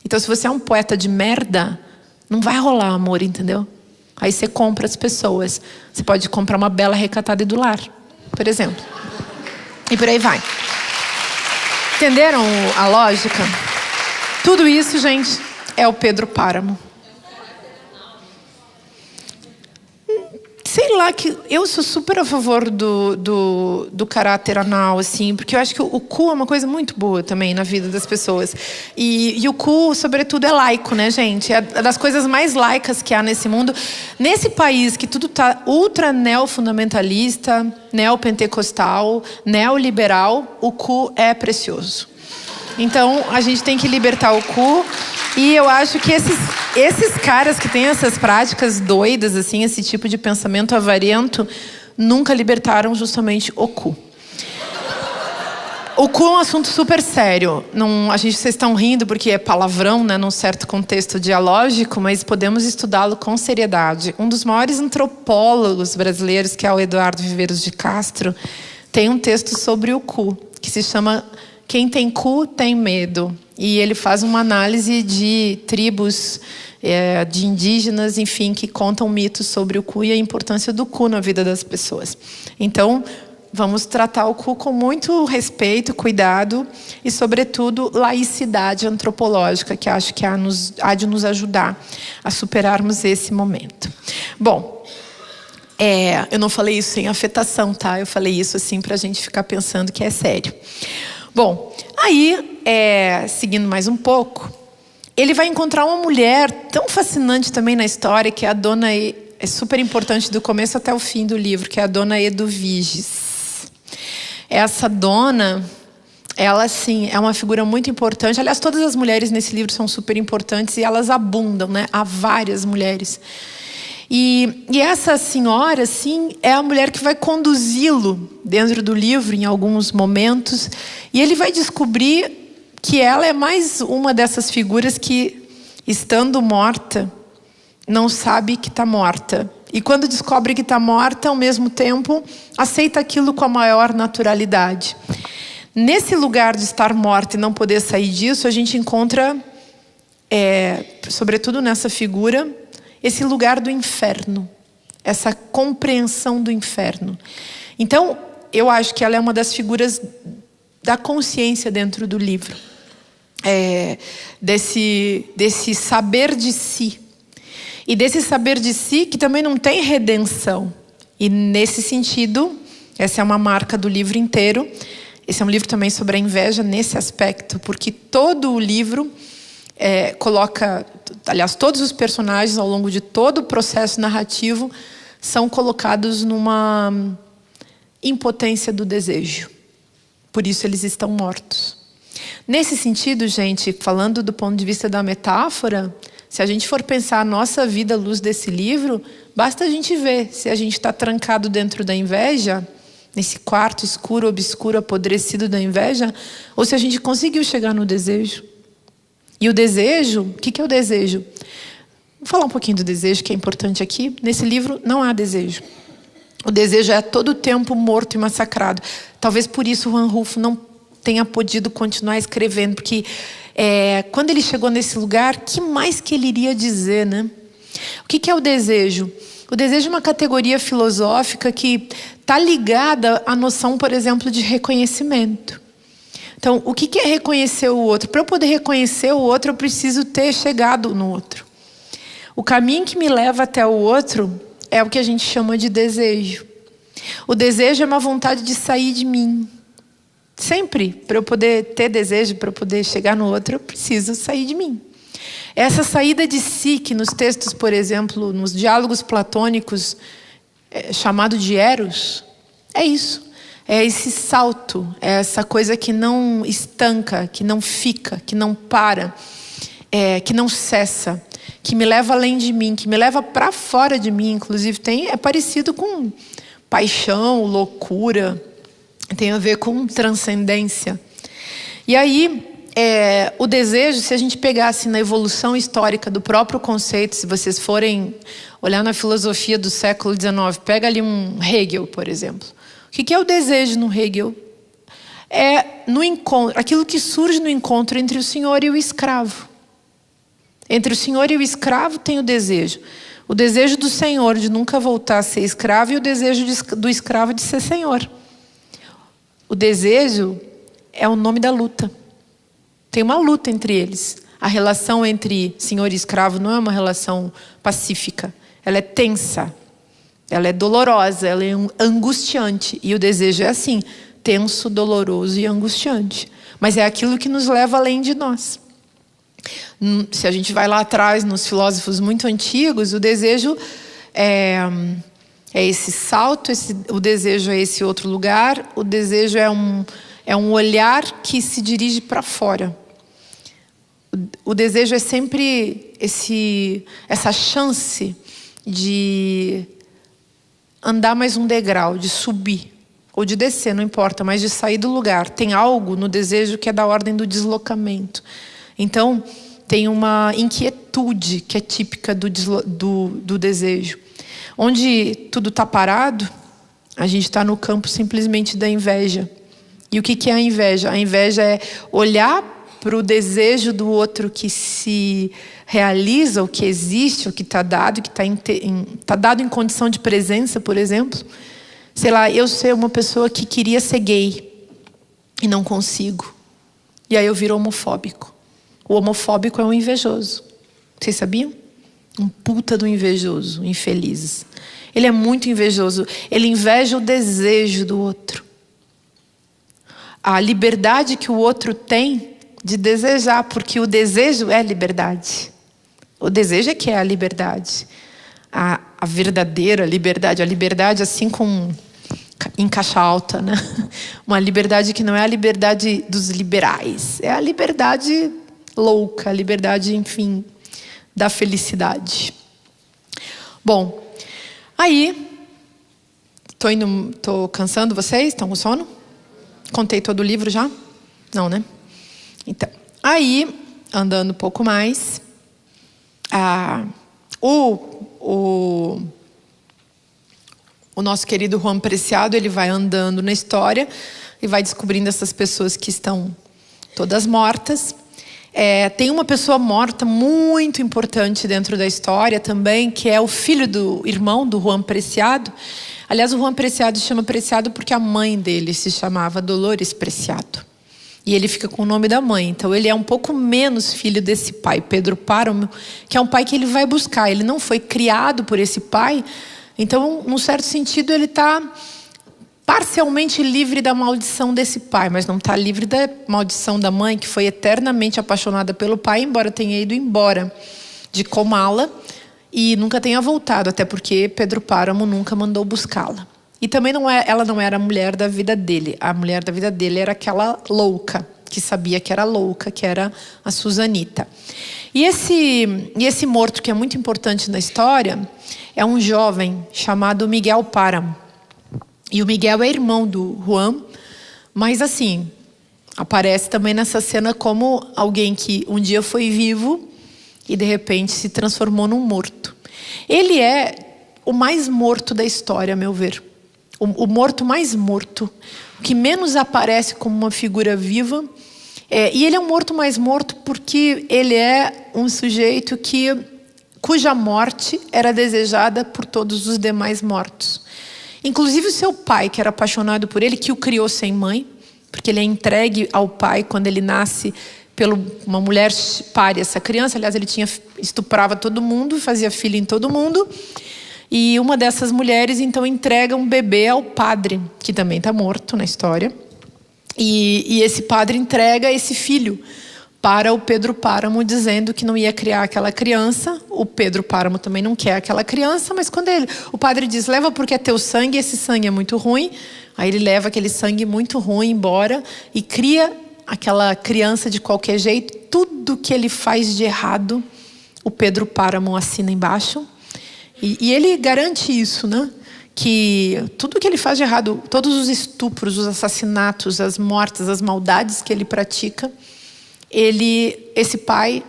Então, se você é um poeta de merda, não vai rolar amor, entendeu? Aí você compra as pessoas. Você pode comprar uma bela recatada e do lar, por exemplo. E por aí vai. Entenderam a lógica? Tudo isso, gente, é o Pedro Páramo. Sei lá, que eu sou super a favor do caráter anal, assim, porque eu acho que o cu é uma coisa muito boa também na vida das pessoas. E o cu, sobretudo, é laico, né, gente? É das coisas mais laicas que há nesse mundo. Nesse país que tudo tá ultra neofundamentalista, neopentecostal, neoliberal, o cu é precioso. Então, a gente tem que libertar o cu. E eu acho que esses caras que têm essas práticas doidas, assim, esse tipo de pensamento avarento, nunca libertaram justamente o cu. O cu é um assunto super sério. Vocês estão rindo porque é palavrão, né, num certo contexto dialógico, mas podemos estudá-lo com seriedade. Um dos maiores antropólogos brasileiros, que é o Eduardo Viveiros de Castro, tem um texto sobre o cu, que se chama Quem Tem Cu Tem Medo. E ele faz uma análise de tribos, de indígenas, enfim, que contam mitos sobre o cu e a importância do cu na vida das pessoas. Então, vamos tratar o cu com muito respeito, cuidado e, sobretudo, laicidade antropológica, que acho que há de nos ajudar a superarmos esse momento. Bom, eu não falei isso sem afetação, tá? Eu falei isso assim para a gente ficar pensando que é sério. Bom, aí, seguindo mais um pouco, ele vai encontrar uma mulher tão fascinante também na história, que é a dona, é super importante do começo até o fim do livro, que é a dona Eduviges. Essa dona, ela, assim, é uma figura muito importante. Aliás, todas as mulheres nesse livro são super importantes e elas abundam, né? Há várias mulheres. E essa senhora, assim, é a mulher que vai conduzi-lo dentro do livro em alguns momentos. E ele vai descobrir que ela é mais uma dessas figuras que, estando morta, não sabe que está morta. E quando descobre que está morta, ao mesmo tempo, aceita aquilo com a maior naturalidade. Nesse lugar de estar morta e não poder sair disso, a gente encontra, sobretudo nessa figura, esse lugar do inferno, essa compreensão do inferno. Então, eu acho que ela é uma das figuras da consciência dentro do livro. Desse saber de si. E desse saber de si que também não tem redenção. E nesse sentido, essa é uma marca do livro inteiro. Esse é um livro também sobre a inveja nesse aspecto, porque todo o livro coloca, aliás, todos os personagens ao longo de todo o processo narrativo são colocados numa impotência do desejo. Por isso eles estão mortos. Nesse sentido, gente, falando do ponto de vista da metáfora, se a gente for pensar a nossa vida à luz desse livro, basta a gente ver se a gente está trancado dentro da inveja, nesse quarto escuro, obscuro, apodrecido da inveja, ou se a gente conseguiu chegar no desejo. E o desejo, o que é o desejo? Vou falar um pouquinho do desejo, que é importante aqui. Nesse livro não há desejo. O desejo é a todo tempo morto e massacrado. Talvez por isso o Juan Rulfo não tenha podido continuar escrevendo, porque quando ele chegou nesse lugar, que mais que ele iria dizer, né? O que é o desejo? O desejo é uma categoria filosófica que está ligada à noção, por exemplo, de reconhecimento. Então, o que é reconhecer o outro? Para eu poder reconhecer o outro, eu preciso ter chegado no outro. O caminho que me leva até o outro é o que a gente chama de desejo. O desejo é uma vontade de sair de mim. Sempre, para eu poder ter desejo, para eu poder chegar no outro, eu preciso sair de mim. Essa saída de si, que nos textos, por exemplo, nos diálogos platônicos, chamado de eros, é isso. É esse salto, é essa coisa que não estanca, que não fica, que não para, que não cessa, que me leva além de mim, que me leva para fora de mim. Inclusive, é parecido com paixão, loucura, tem a ver com transcendência. E aí, o desejo, se a gente pegasse na evolução histórica do próprio conceito, se vocês forem olhar na filosofia do século XIX, pega ali um Hegel, por exemplo. O que é o desejo no Hegel? No encontro, aquilo que surge no encontro entre o senhor e o escravo. Entre o senhor e o escravo tem o desejo. O desejo do senhor de nunca voltar a ser escravo e o desejo do escravo de ser senhor. O desejo é o nome da luta. Tem uma luta entre eles. A relação entre senhor e escravo não é uma relação pacífica. Ela é tensa. Ela é dolorosa. Ela é angustiante. E o desejo é assim. Tenso, doloroso e angustiante. Mas é aquilo que nos leva além de nós. Se a gente vai lá atrás nos filósofos muito antigos, o desejo é esse salto, o desejo é esse outro lugar, o desejo é um olhar que se dirige para fora. O desejo é sempre essa chance de andar mais um degrau, de subir ou de descer, não importa, mas de sair do lugar. Tem algo no desejo que é da ordem do deslocamento. Então, tem uma inquietude que é típica do desejo. Onde tudo está parado, a gente está no campo simplesmente da inveja. E o que é a inveja? A inveja é olhar para o desejo do outro que se realiza, o que existe, o que está dado, que está dado em condição de presença, por exemplo. Sei lá, eu ser uma pessoa que queria ser gay e não consigo. E aí eu viro homofóbico. O homofóbico é um invejoso. Vocês sabiam? Um puta do invejoso, infeliz. Ele é muito invejoso. Ele inveja o desejo do outro. A liberdade que o outro tem de desejar, porque o desejo é liberdade. O desejo é que é a liberdade. A verdadeira liberdade. A liberdade assim em caixa alta, né? Uma liberdade que não é a liberdade dos liberais. É a liberdade louca, a liberdade, enfim, da felicidade. Bom, aí, tô cansando vocês? Estão com sono? Contei todo o livro já? Não, né? Então, aí, andando um pouco mais, o nosso querido Juan Preciado, ele vai andando na história e vai descobrindo essas pessoas que estão todas mortas. Tem uma pessoa morta muito importante dentro da história também, que é o filho do irmão do Juan Preciado. Aliás, o Juan Preciado se chama Preciado porque a mãe dele se chamava Dolores Preciado. E ele fica com o nome da mãe. Então ele é um pouco menos filho desse pai, Pedro Páramo, que é um pai que ele vai buscar. Ele não foi criado por esse pai. Então, num certo sentido, ele está parcialmente livre da maldição desse pai, mas não está livre da maldição da mãe, que foi eternamente apaixonada pelo pai, embora tenha ido embora de Comala e nunca tenha voltado, até porque Pedro Páramo nunca mandou buscá-la. E também ela não era a mulher da vida dele. A mulher da vida dele era aquela louca, que sabia que era louca, que era a Susanita. E esse morto, que é muito importante na história, é um jovem chamado Miguel Páramo. E o Miguel é irmão do Juan, mas assim, aparece também nessa cena como alguém que um dia foi vivo e de repente se transformou num morto. Ele é o mais morto da história, a meu ver. O morto mais morto, o que menos aparece como uma figura viva. E ele é um morto mais morto porque ele é um sujeito cuja morte era desejada por todos os demais mortos. Inclusive o seu pai, que era apaixonado por ele, que o criou sem mãe, porque ele é entregue ao pai quando ele nasce por uma mulher pária, essa criança. Aliás, ele estuprava todo mundo, fazia filho em todo mundo. E uma dessas mulheres, então, entrega um bebê ao padre, que também está morto na história. E esse padre entrega esse filho para o Pedro Páramo, dizendo que não ia criar aquela criança. O Pedro Páramo também não quer aquela criança, mas quando o padre diz, leva porque é teu sangue, esse sangue é muito ruim. Aí ele leva aquele sangue muito ruim embora e cria aquela criança de qualquer jeito. Tudo que ele faz de errado, o Pedro Páramo assina embaixo. E ele garante isso, né? Que tudo que ele faz de errado, todos os estupros, os assassinatos, as mortes, as maldades que ele pratica, esse pai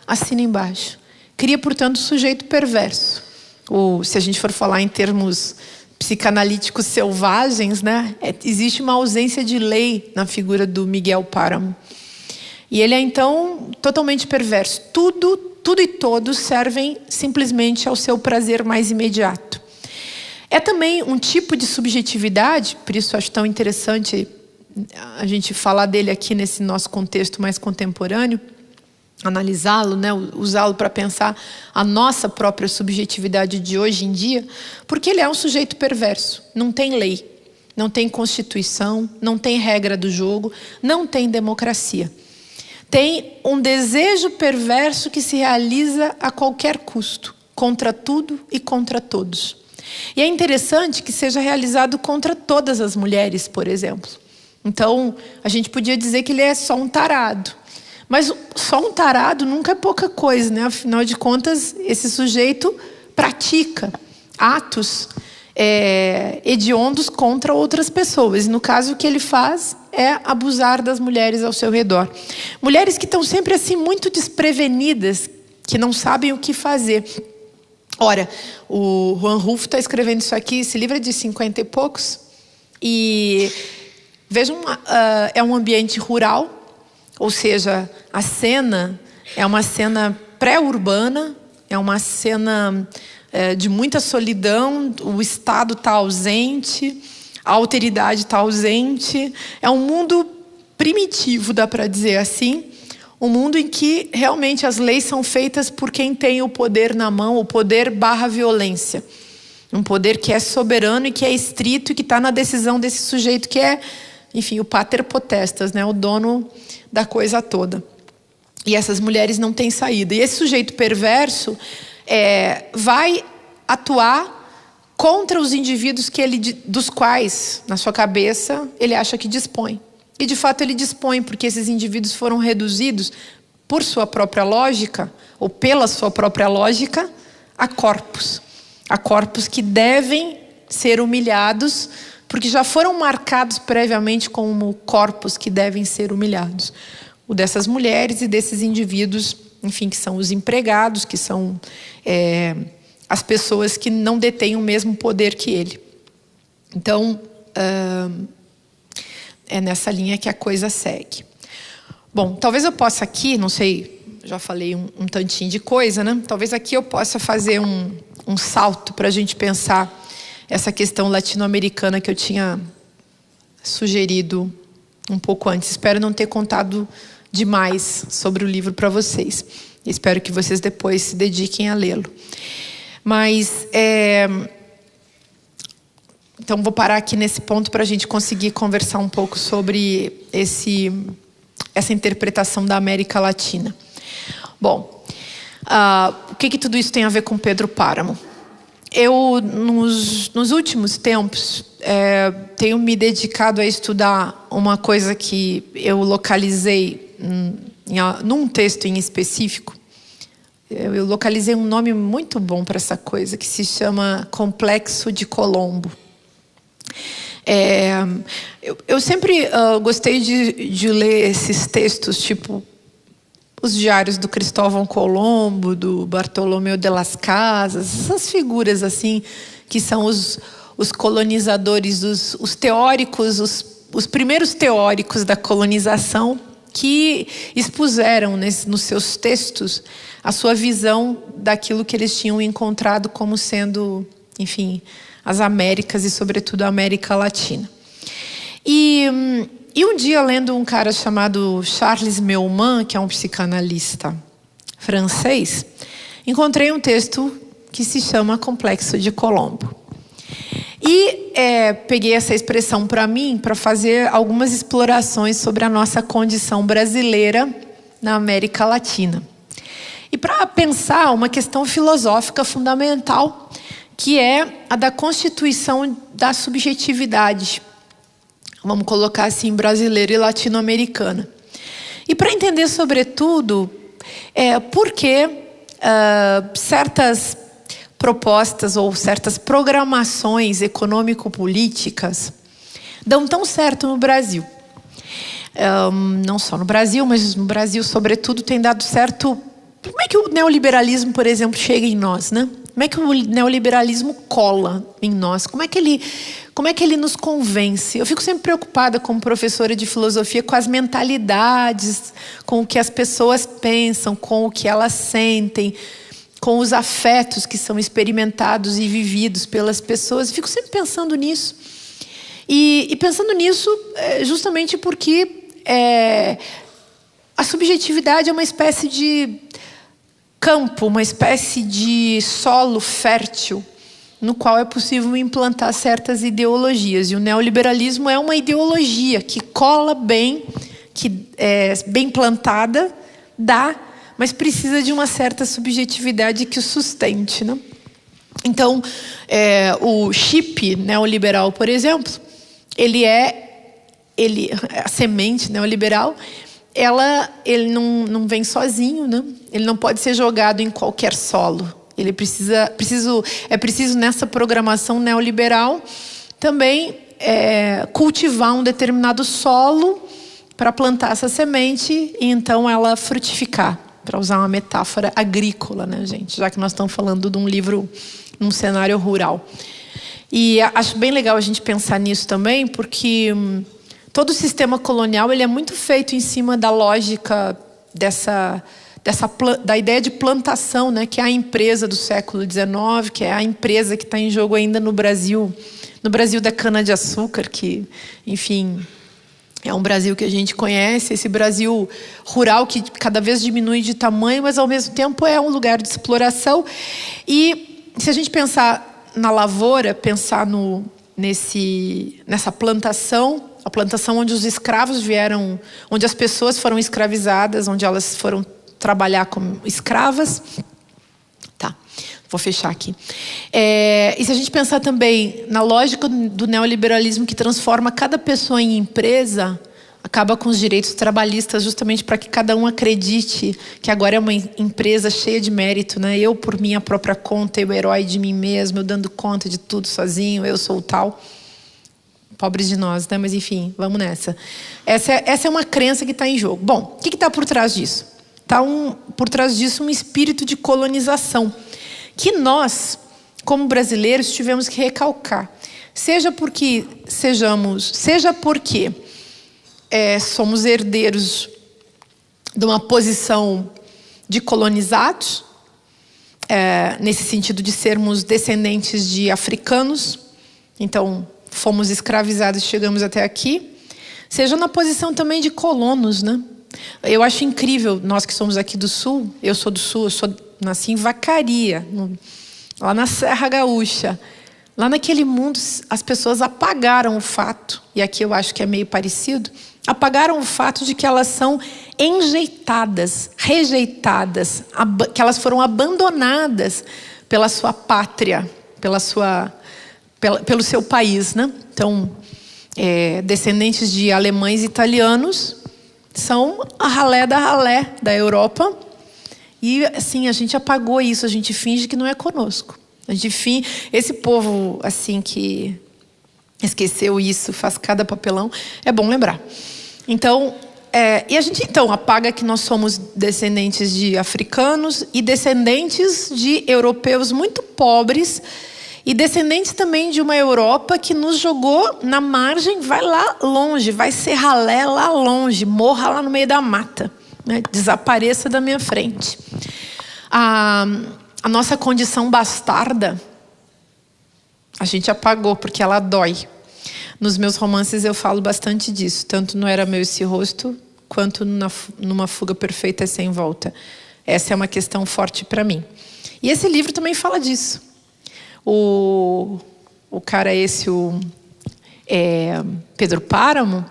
assina embaixo. Cria, portanto, sujeito perverso. Ou, se a gente for falar em termos psicanalíticos selvagens, né? Existe uma ausência de lei na figura do Miguel Páramo. E ele é, então, totalmente perverso. Tudo tudo e todos servem simplesmente ao seu prazer mais imediato. É também um tipo de subjetividade, por isso acho tão interessante a gente falar dele aqui nesse nosso contexto mais contemporâneo, analisá-lo, né, usá-lo para pensar a nossa própria subjetividade de hoje em dia, porque ele é um sujeito perverso, não tem lei, não tem constituição, não tem regra do jogo, não tem democracia. Tem um desejo perverso que se realiza a qualquer custo, contra tudo e contra todos. E é interessante que seja realizado contra todas as mulheres, por exemplo. Então, a gente podia dizer que ele é só um tarado. Mas só um tarado nunca é pouca coisa, né? Afinal de contas, esse sujeito pratica atos hediondos contra outras pessoas. E no caso, o que ele faz é abusar das mulheres ao seu redor. Mulheres que estão sempre assim muito desprevenidas, que não sabem o que fazer. Ora, o Juan Rulfo está escrevendo isso aqui, esse livro é de 50 e poucos, e vejam, é um ambiente rural, ou seja, a cena é uma cena pré-urbana, é uma cena de muita solidão, o Estado está ausente, a alteridade está ausente, é um mundo primitivo, dá para dizer assim, um mundo em que realmente as leis são feitas por quem tem o poder na mão, o poder / violência. Um poder que é soberano e que é estrito e que está na decisão desse sujeito que é, enfim, o pater potestas, né? O dono da coisa toda. E essas mulheres não têm saída. E esse sujeito perverso vai atuar contra os indivíduos dos quais, na sua cabeça, ele acha que dispõe. E de fato ele dispõe, porque esses indivíduos foram reduzidos por sua própria lógica, ou pela sua própria lógica, a corpos. A corpos que devem ser humilhados, porque já foram marcados previamente como corpos que devem ser humilhados. O dessas mulheres e desses indivíduos, enfim, que são os empregados, que são as pessoas que não detêm o mesmo poder que ele. Então, é nessa linha que a coisa segue. Bom, talvez eu possa aqui, não sei, já falei um tantinho de coisa, né? Talvez aqui eu possa fazer um salto para a gente pensar essa questão latino-americana que eu tinha sugerido um pouco antes. Espero não ter contado demais sobre o livro para vocês. Espero que vocês depois se dediquem a lê-lo. Mas então vou parar aqui nesse ponto para a gente conseguir conversar um pouco sobre essa interpretação da América Latina. Bom, o que tudo isso tem a ver com Pedro Páramo? Eu, nos últimos tempos, tenho me dedicado a estudar uma coisa que eu localizei num texto em específico. Eu localizei um nome muito bom para essa coisa, que se chama Complexo de Colombo. Eu sempre gostei de ler esses textos, tipo os diários do Cristóvão Colombo, do Bartolomeu de las Casas, essas figuras assim, que são os colonizadores, os teóricos, os primeiros teóricos da colonização, que expuseram nos seus textos a sua visão daquilo que eles tinham encontrado como sendo, enfim, as Américas e, sobretudo, a América Latina. E um dia, lendo um cara chamado Charles Meumann, que é um psicanalista francês, encontrei um texto que se chama Complexo de Colombo. E peguei essa expressão para mim para fazer algumas explorações sobre a nossa condição brasileira na América Latina. E para pensar uma questão filosófica fundamental, que é a da constituição da subjetividade, vamos colocar assim, brasileira e latino-americana. E para entender, sobretudo, por que certas propostas ou certas programações econômico-políticas dão tão certo no Brasil. Não só no Brasil, mas no Brasil, sobretudo, tem dado certo. Como é que o neoliberalismo, por exemplo, chega em nós, né? Como é que o neoliberalismo cola em nós? Como é que ele Como é que ele nos convence? Eu fico sempre preocupada como professora de filosofia com as mentalidades, com o que as pessoas pensam, com o que elas sentem, com os afetos que são experimentados e vividos pelas pessoas. Eu fico sempre pensando nisso. E pensando nisso justamente porque a subjetividade é uma espécie de campo, uma espécie de solo fértil no qual é possível implantar certas ideologias. E o neoliberalismo é uma ideologia que cola bem, que é bem plantada, mas precisa de uma certa subjetividade que o sustente, né? Então, o chip neoliberal, por exemplo, a semente neoliberal, ele não vem sozinho, né? Ele não pode ser jogado em qualquer solo. É preciso nessa programação neoliberal também cultivar um determinado solo para plantar essa semente e então ela frutificar, para usar uma metáfora agrícola, né, gente? Já que nós estamos falando de um livro num cenário rural. E acho bem legal a gente pensar nisso também, porque todo o sistema colonial ele é muito feito em cima da lógica da ideia de plantação, né, que é a empresa do século XIX, que é a empresa que está em jogo ainda no Brasil da cana-de-açúcar, que, enfim, é um Brasil que a gente conhece, esse Brasil rural que cada vez diminui de tamanho, mas ao mesmo tempo é um lugar de exploração. E se a gente pensar na lavoura, pensar nessa plantação, a plantação onde os escravos vieram, onde as pessoas foram escravizadas, onde elas foram trabalhar como escravas. Tá, vou fechar aqui. E se a gente pensar também na lógica do neoliberalismo que transforma cada pessoa em empresa, acaba com os direitos trabalhistas justamente para que cada um acredite que agora é uma empresa cheia de mérito, né? Eu por minha própria conta, eu herói de mim mesmo, eu dando conta de tudo sozinho, eu sou o tal. Pobres de nós, né? Mas enfim, vamos nessa. Essa é uma crença que está em jogo. Bom, o que está por trás disso? Está por trás disso um espírito de colonização que nós, como brasileiros, tivemos que recalcar. Seja porque somos herdeiros de uma posição de colonizados, nesse sentido de sermos descendentes de africanos, então fomos escravizados e chegamos até aqui, seja na posição também de colonos, né? Eu acho incrível, nós que somos aqui do Sul, eu sou do Sul, nasci em Vacaria, lá na Serra Gaúcha. Lá naquele mundo, as pessoas apagaram o fato, e aqui eu acho que é meio parecido, apagaram o fato de que elas são enjeitadas, rejeitadas, que elas foram abandonadas pela sua pátria, pelo seu país, né? Então, descendentes de alemães e italianos são a ralé da ralé da Europa. E assim, a gente apagou isso, a gente finge que não é conosco. Esse povo assim que esqueceu isso, faz cada papelão, é bom lembrar. Então, e a gente então apaga que nós somos descendentes de africanos e descendentes de europeus muito pobres e descendentes também de uma Europa que nos jogou na margem, vai lá longe, vai ser ralé lá longe, morra lá no meio da mata, né? Desapareça da minha frente. A nossa condição bastarda, a gente apagou porque ela dói. Nos meus romances eu falo bastante disso, tanto no Era Meu Esse Rosto, quanto numa Fuga Perfeita Sem Volta. Essa é uma questão forte para mim. E esse livro também fala disso. O cara Pedro Páramo,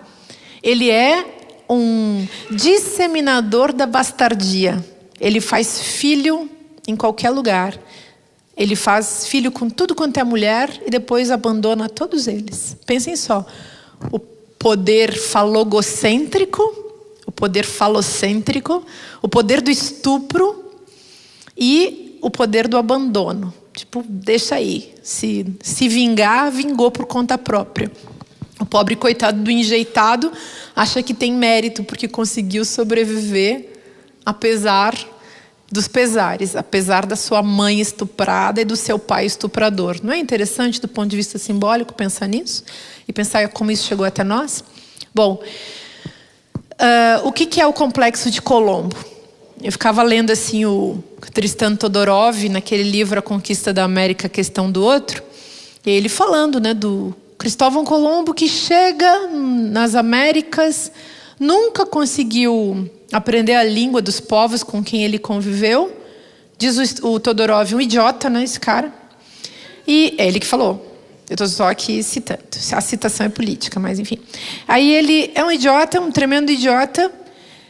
ele é um disseminador da bastardia. Ele faz filho em qualquer lugar. Ele faz filho com tudo quanto é mulher e depois abandona todos eles. Pensem só. O poder falogocêntrico, o poder falocêntrico, o poder do estupro e o poder do abandono. Tipo, deixa aí. Se vingar, vingou por conta própria. O pobre coitado do enjeitado acha que tem mérito porque conseguiu sobreviver apesar dos pesares, apesar da sua mãe estuprada e do seu pai estuprador. Não é interessante do ponto de vista simbólico pensar nisso? E pensar como isso chegou até nós? Bom, o que é o Complexo de Colombo? Eu ficava lendo assim o Tristan Todorov, naquele livro A Conquista da América, Questão do Outro, e ele falando, né, do Cristóvão Colombo, que chega nas Américas, nunca conseguiu aprender a língua dos povos com quem ele conviveu. Diz o Todorov, um idiota, né, esse cara. E é ele que falou. Eu estou só aqui citando. A citação é política, mas enfim. Aí ele é um idiota, um tremendo idiota.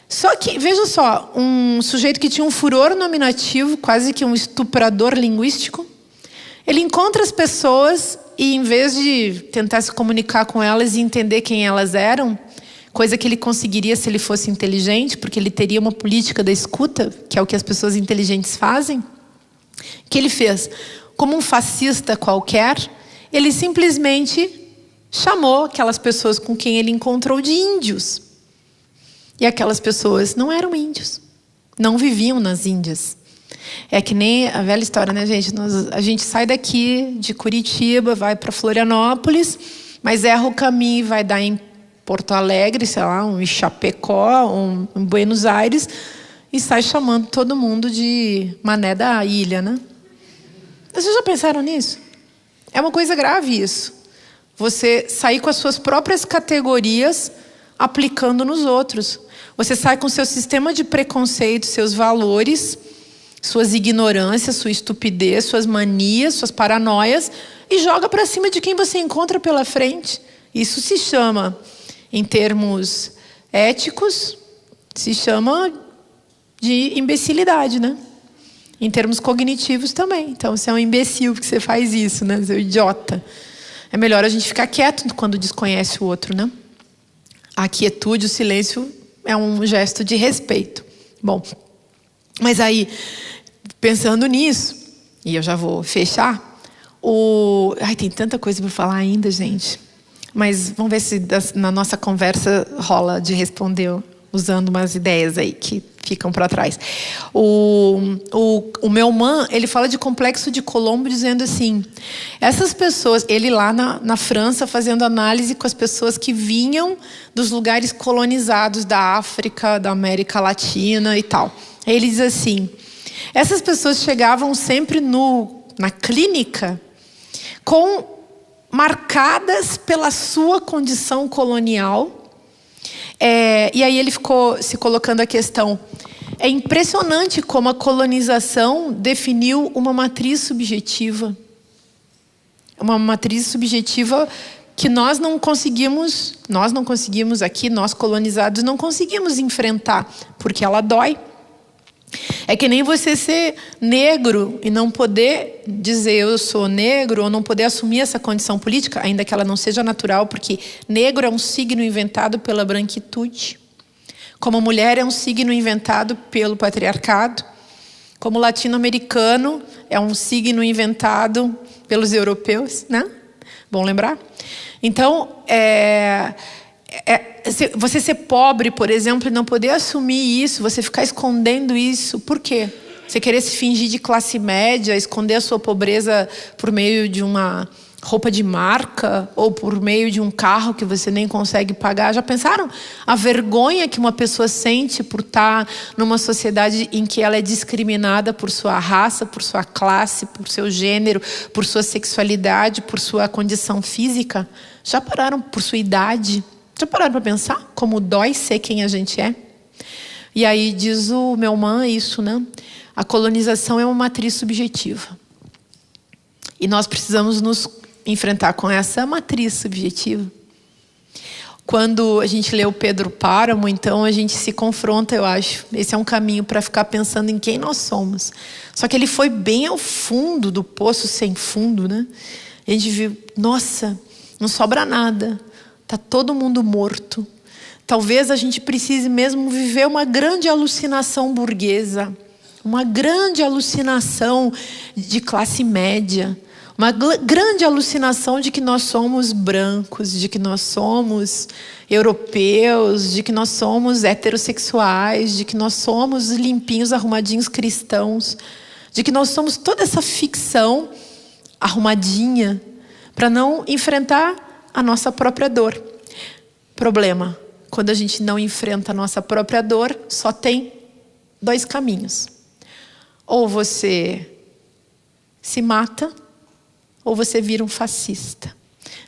Só que, veja só, um sujeito que tinha um furor nominativo, quase que um estuprador linguístico. Ele encontra as pessoas e, em vez de tentar se comunicar com elas e entender quem elas eram, coisa que ele conseguiria se ele fosse inteligente, porque ele teria uma política da escuta, que é o que as pessoas inteligentes fazem. O que ele fez? Como um fascista qualquer, ele simplesmente chamou aquelas pessoas com quem ele encontrou de índios. E aquelas pessoas não eram índios, não viviam nas Índias. É que nem a velha história, né, gente? A gente sai daqui de Curitiba, vai para Florianópolis, mas erra o caminho e vai dar em Porto Alegre, sei lá, em Chapecó, em Buenos Aires, e sai chamando todo mundo de mané da ilha, né? Vocês já pensaram nisso? É uma coisa grave isso. Você sair com as suas próprias categorias aplicando nos outros. Você sai com seu sistema de preconceito, seus valores, suas ignorâncias, sua estupidez, suas manias, suas paranoias e joga para cima de quem você encontra pela frente. Isso se chama, em termos éticos, se chama de imbecilidade, né? Em termos cognitivos também. Então, você é um imbecil porque você faz isso, né? Você é um idiota. É melhor a gente ficar quieto quando desconhece o outro, né? A quietude, o silêncio é um gesto de respeito. Bom, mas aí, pensando nisso, e eu já vou fechar, Ai, tem tanta coisa para falar ainda, gente. Mas vamos ver se na nossa conversa rola de responder usando umas ideias aí que ficam para trás. O Melman, ele fala de Complexo de Colombo dizendo assim, essas pessoas, ele lá na França fazendo análise com as pessoas que vinham dos lugares colonizados da África, da América Latina e tal. Aí ele diz assim, essas pessoas chegavam sempre na clínica marcadas pela sua condição colonial. E aí ele ficou se colocando a questão, é impressionante como a colonização definiu uma matriz subjetiva. Uma matriz subjetiva que nós não conseguimos aqui, nós colonizados, não conseguimos enfrentar, porque ela dói. É que nem você ser negro e não poder dizer eu sou negro, ou não poder assumir essa condição política, ainda que ela não seja natural, porque negro é um signo inventado pela branquitude. Como mulher é um signo inventado pelo patriarcado. Como latino-americano é um signo inventado pelos europeus, né? Bom lembrar? Então, você ser pobre, por exemplo, e não poder assumir isso, você ficar escondendo isso, por quê? Você querer se fingir de classe média, esconder a sua pobreza por meio de uma roupa de marca ou por meio de um carro que você nem consegue pagar. Já pensaram a vergonha que uma pessoa sente por estar numa sociedade em que ela é discriminada por sua raça, por sua classe, por seu gênero, por sua sexualidade, por sua condição física? Já pararam por sua idade? Já pararam para pensar como dói ser quem a gente é? E aí diz o Melman isso, né? A colonização é uma matriz subjetiva. E nós precisamos nos enfrentar com essa matriz subjetiva. Quando a gente lê o Pedro Páramo, então a gente se confronta, eu acho. Esse é um caminho para ficar pensando em quem nós somos. Só que ele foi bem ao fundo do poço sem fundo, né? A gente viu, nossa, não sobra nada. Está todo mundo morto. Talvez a gente precise mesmo viver uma grande alucinação burguesa. Uma grande alucinação de classe média. uma grande alucinação de que nós somos brancos, de que nós somos europeus, de que nós somos heterossexuais, de que nós somos limpinhos, arrumadinhos cristãos, de que nós somos toda essa ficção arrumadinha para não enfrentar a nossa própria dor. Problema: quando a gente não enfrenta a nossa própria dor, só tem 2 caminhos. Ou você se mata, ou você vira um fascista.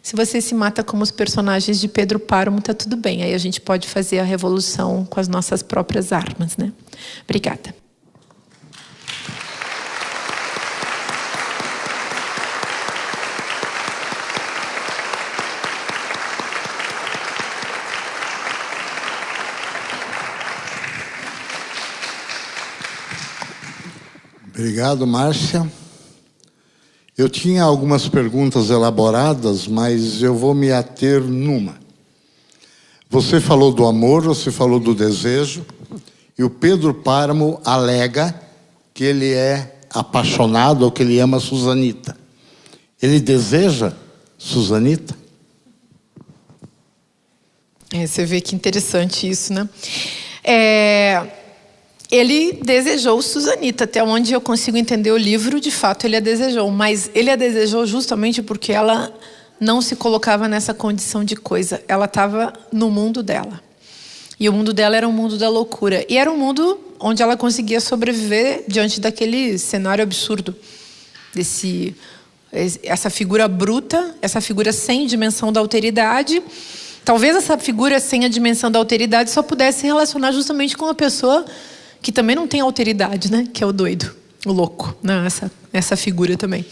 Se você se mata como os personagens de Pedro Páramo, tá tudo bem. Aí a gente pode fazer a revolução com as nossas próprias armas, né? Obrigada. Obrigado, Márcia. Eu tinha algumas perguntas elaboradas, mas eu vou me ater numa. Você falou do amor, você falou do desejo, e o Pedro Páramo alega que ele é apaixonado ou que ele ama Susanita. Ele deseja Susanita? Você vê que interessante isso, né? Ele desejou Susanita, até onde eu consigo entender o livro, de fato ele a desejou. Mas ele a desejou justamente porque ela não se colocava nessa condição de coisa. Ela estava no mundo dela. E o mundo dela era um mundo da loucura. E era um mundo onde ela conseguia sobreviver diante daquele cenário absurdo. Essa figura bruta, essa figura sem dimensão da alteridade. Talvez essa figura sem a dimensão da alteridade só pudesse se relacionar justamente com uma pessoa que também não tem alteridade, né? Que é o doido, o louco, né? Essa figura também.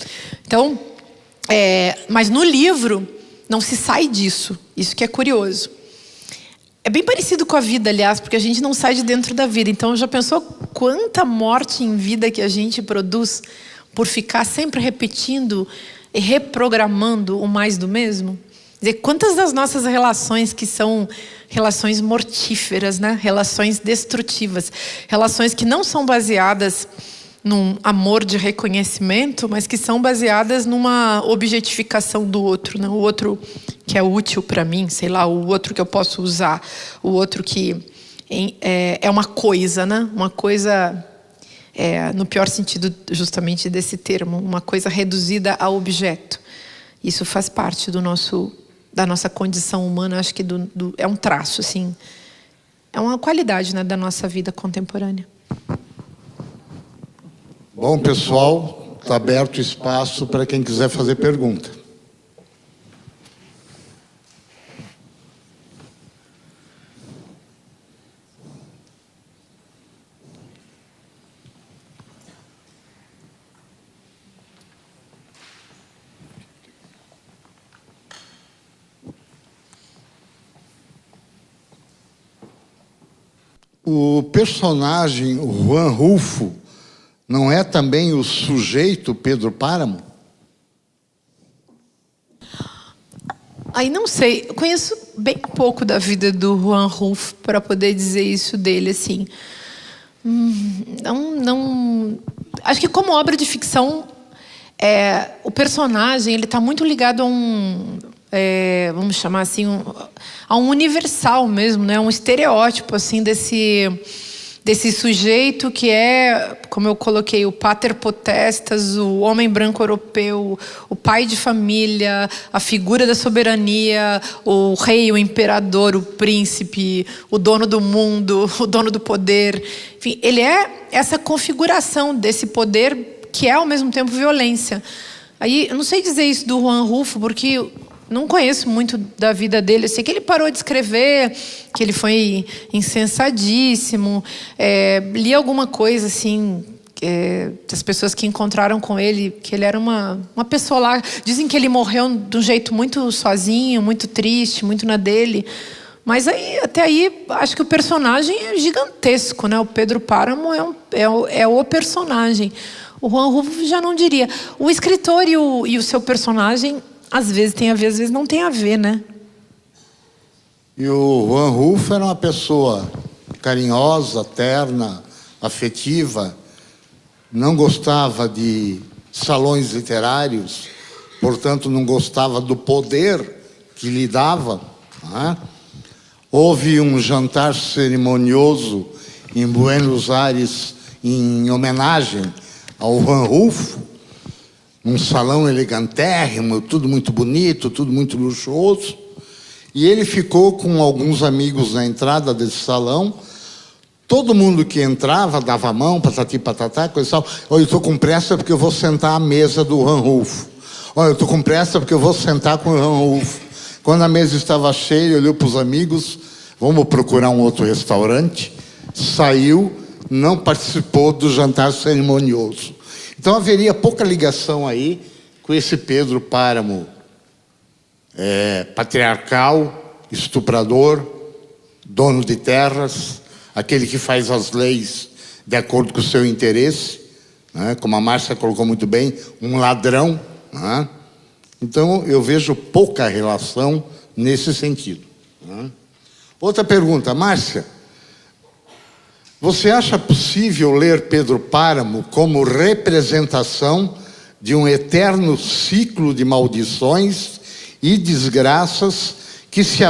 Então, mas no livro não se sai disso. Isso que é curioso. É bem parecido com a vida, aliás, porque a gente não sai de dentro da vida. Então, já pensou quanta morte em vida que a gente produz por ficar sempre repetindo e reprogramando o mais do mesmo? Quer dizer, quantas das nossas relações que são relações mortíferas, né? Relações destrutivas, relações que não são baseadas num amor de reconhecimento, mas que são baseadas numa objetificação do outro, né? O outro que é útil para mim, sei lá, o outro que eu posso usar, o outro que é uma coisa, né? Uma coisa, no pior sentido justamente desse termo, uma coisa reduzida a objeto. Isso faz parte da nossa condição humana, acho que é um traço, assim, é uma qualidade, né, da nossa vida contemporânea. Bom, pessoal, está aberto o espaço para quem quiser fazer pergunta. O personagem Juan Rulfo não é também o sujeito Pedro Páramo? Aí não sei, eu conheço bem pouco da vida do Juan Rulfo para poder dizer isso dele, assim. Não, acho que como obra de ficção, o personagem ele está muito ligado a vamos chamar assim, a um universal mesmo, né? Um estereótipo assim desse sujeito que é, como eu coloquei, o pater potestas, o homem branco europeu, o pai de família, a figura da soberania, o rei, o imperador, o príncipe, o dono do mundo, o dono do poder. Enfim, ele é essa configuração desse poder que é ao mesmo tempo violência. Aí, eu não sei dizer isso do Juan Rulfo, porque não conheço muito da vida dele. Eu sei que ele parou de escrever, que ele foi insensadíssimo. Li alguma coisa assim, das pessoas que encontraram com ele, que ele era uma pessoa lá. Dizem que ele morreu de um jeito muito sozinho, muito triste, muito na dele. Mas até aí, acho que o personagem é gigantesco, né? O Pedro Páramo é o personagem. O Juan Rulfo já não diria. O escritor e o seu personagem às vezes tem a ver, às vezes não tem a ver, né? E o Juan Rulfo era uma pessoa carinhosa, terna, afetiva, não gostava de salões literários, portanto não gostava do poder que lhe dava, né? Houve um jantar cerimonioso em Buenos Aires em homenagem ao Juan Rulfo, num salão elegantérrimo, tudo muito bonito, tudo muito luxuoso. E ele ficou com alguns amigos na entrada desse salão. Todo mundo que entrava dava a mão, patati patatá, coisa e tal. Olha, eu estou com pressa porque eu vou sentar à mesa do Juan Rulfo. Olha, eu estou com pressa porque eu vou sentar com o Juan Rulfo. Quando a mesa estava cheia, ele olhou para os amigos, vamos procurar um outro restaurante. Saiu, não participou do jantar cerimonioso. Então haveria pouca ligação aí com esse Pedro Páramo, patriarcal, estuprador, dono de terras, aquele que faz as leis de acordo com o seu interesse, né? Como a Márcia colocou muito bem, um ladrão, né? Então eu vejo pouca relação nesse sentido, né? Outra pergunta, Márcia. Você acha possível ler Pedro Páramo como representação de um eterno ciclo de maldições e desgraças que se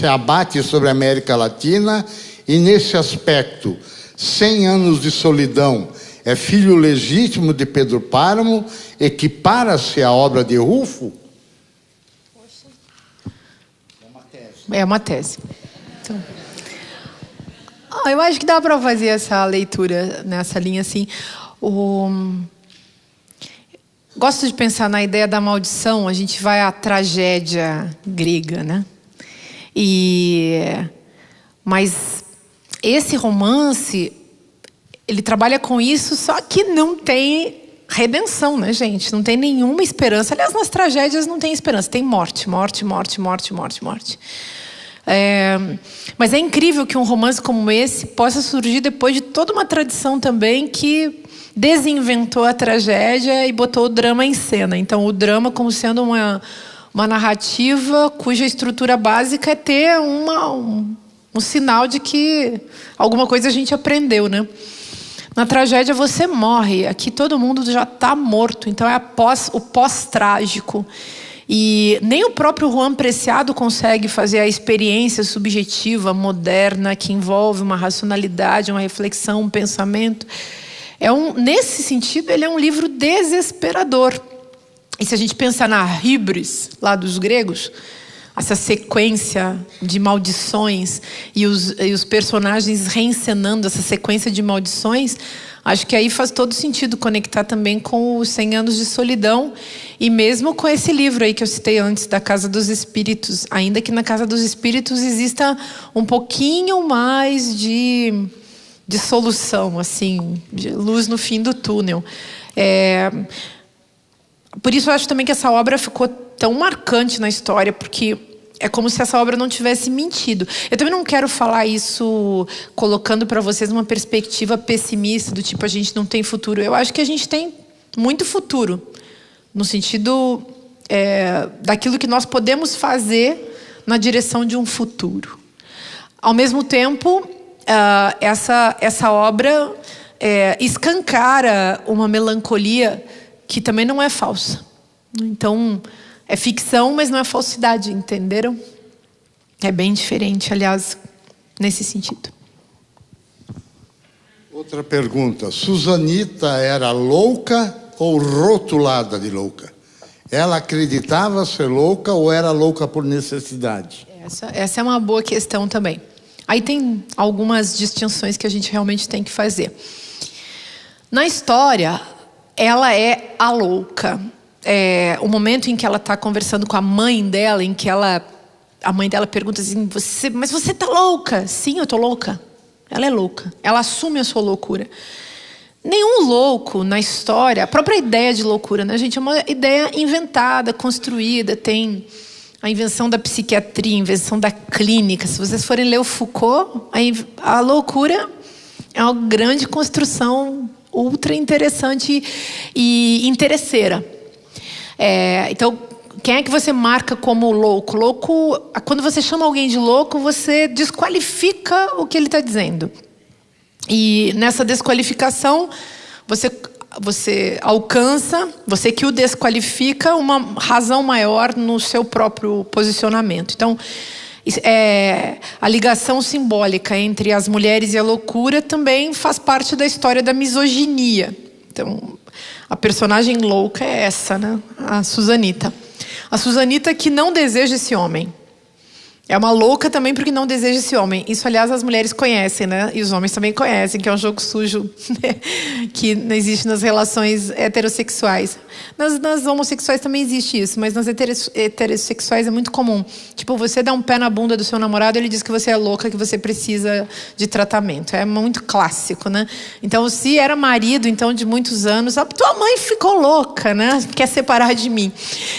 abate sobre a América Latina e, nesse aspecto, 100 anos de solidão é filho legítimo de Pedro Páramo, equipara-se à obra de Rulfo? É uma tese. Então... eu acho que dá para fazer essa leitura nessa linha assim. Gosto de pensar na ideia da maldição. A gente vai à tragédia grega, né? Mas esse romance, ele trabalha com isso, só que não tem redenção, né, gente? Não tem nenhuma esperança. Aliás, nas tragédias não tem esperança. Tem morte, morte, morte, morte, morte, morte. Mas é incrível que um romance como esse possa surgir depois de toda uma tradição também que desinventou a tragédia e botou o drama em cena. Então, o drama como sendo uma narrativa cuja estrutura básica é ter um sinal de que alguma coisa a gente aprendeu, né? Na tragédia você morre. Aqui todo mundo já está morto. Então é o pós-trágico. E nem o próprio Juan Preciado consegue fazer a experiência subjetiva, moderna, que envolve uma racionalidade, uma reflexão, um pensamento. Nesse sentido, ele é um livro desesperador. E se a gente pensar na híbris, lá dos gregos, essa sequência de maldições e os personagens reencenando essa sequência de maldições, acho que aí faz todo sentido conectar também com os 100 anos de solidão e mesmo com esse livro aí que eu citei antes, da Casa dos Espíritos, ainda que na Casa dos Espíritos exista um pouquinho mais de solução, assim, de luz no fim do túnel. Por isso eu acho também que essa obra ficou tão marcante na história, porque é como se essa obra não tivesse mentido. Eu também não quero falar isso colocando para vocês uma perspectiva pessimista, do tipo, a gente não tem futuro. Eu acho que a gente tem muito futuro, no sentido daquilo que nós podemos fazer na direção de um futuro. Ao mesmo tempo, essa obra escancara uma melancolia que também não é falsa. Então, é ficção, mas não é falsidade, entenderam? É bem diferente, aliás, nesse sentido. Outra pergunta. Susanita era louca ou rotulada de louca? Ela acreditava ser louca ou era louca por necessidade? Essa é uma boa questão também. Aí tem algumas distinções que a gente realmente tem que fazer. Na história, ela é a louca. O momento em que ela está conversando com a mãe dela, em que a mãe dela pergunta assim, mas você está louca? Sim, eu estou louca. Ela é louca. Ela assume a sua loucura. Nenhum louco na história, a própria ideia de loucura, né, gente, é uma ideia inventada, construída, tem a invenção da psiquiatria, a invenção da clínica. Se vocês forem ler o Foucault, a loucura é uma grande construção ultra interessante e interesseira. Então, quem é que você marca como louco? Louco, quando você chama alguém de louco, você desqualifica o que ele está dizendo. E nessa desqualificação, você você alcança, você que o desqualifica, uma razão maior no seu próprio posicionamento. Então, a ligação simbólica entre as mulheres e a loucura também faz parte da história da misoginia. Então, a personagem louca é essa, né? A Susanita. A Susanita que não deseja esse homem. É uma louca também porque não deseja esse homem. Isso, aliás, as mulheres conhecem, né? E os homens também conhecem, que é um jogo sujo, né? Que não existe nas relações heterossexuais. Nas homossexuais também existe isso, mas nas heterossexuais é muito comum. Tipo, você dá um pé na bunda do seu namorado, ele diz que você é louca, que você precisa de tratamento. É muito clássico, né? Então, se era marido, então, de muitos anos, a tua mãe ficou louca, né? Quer separar de mim.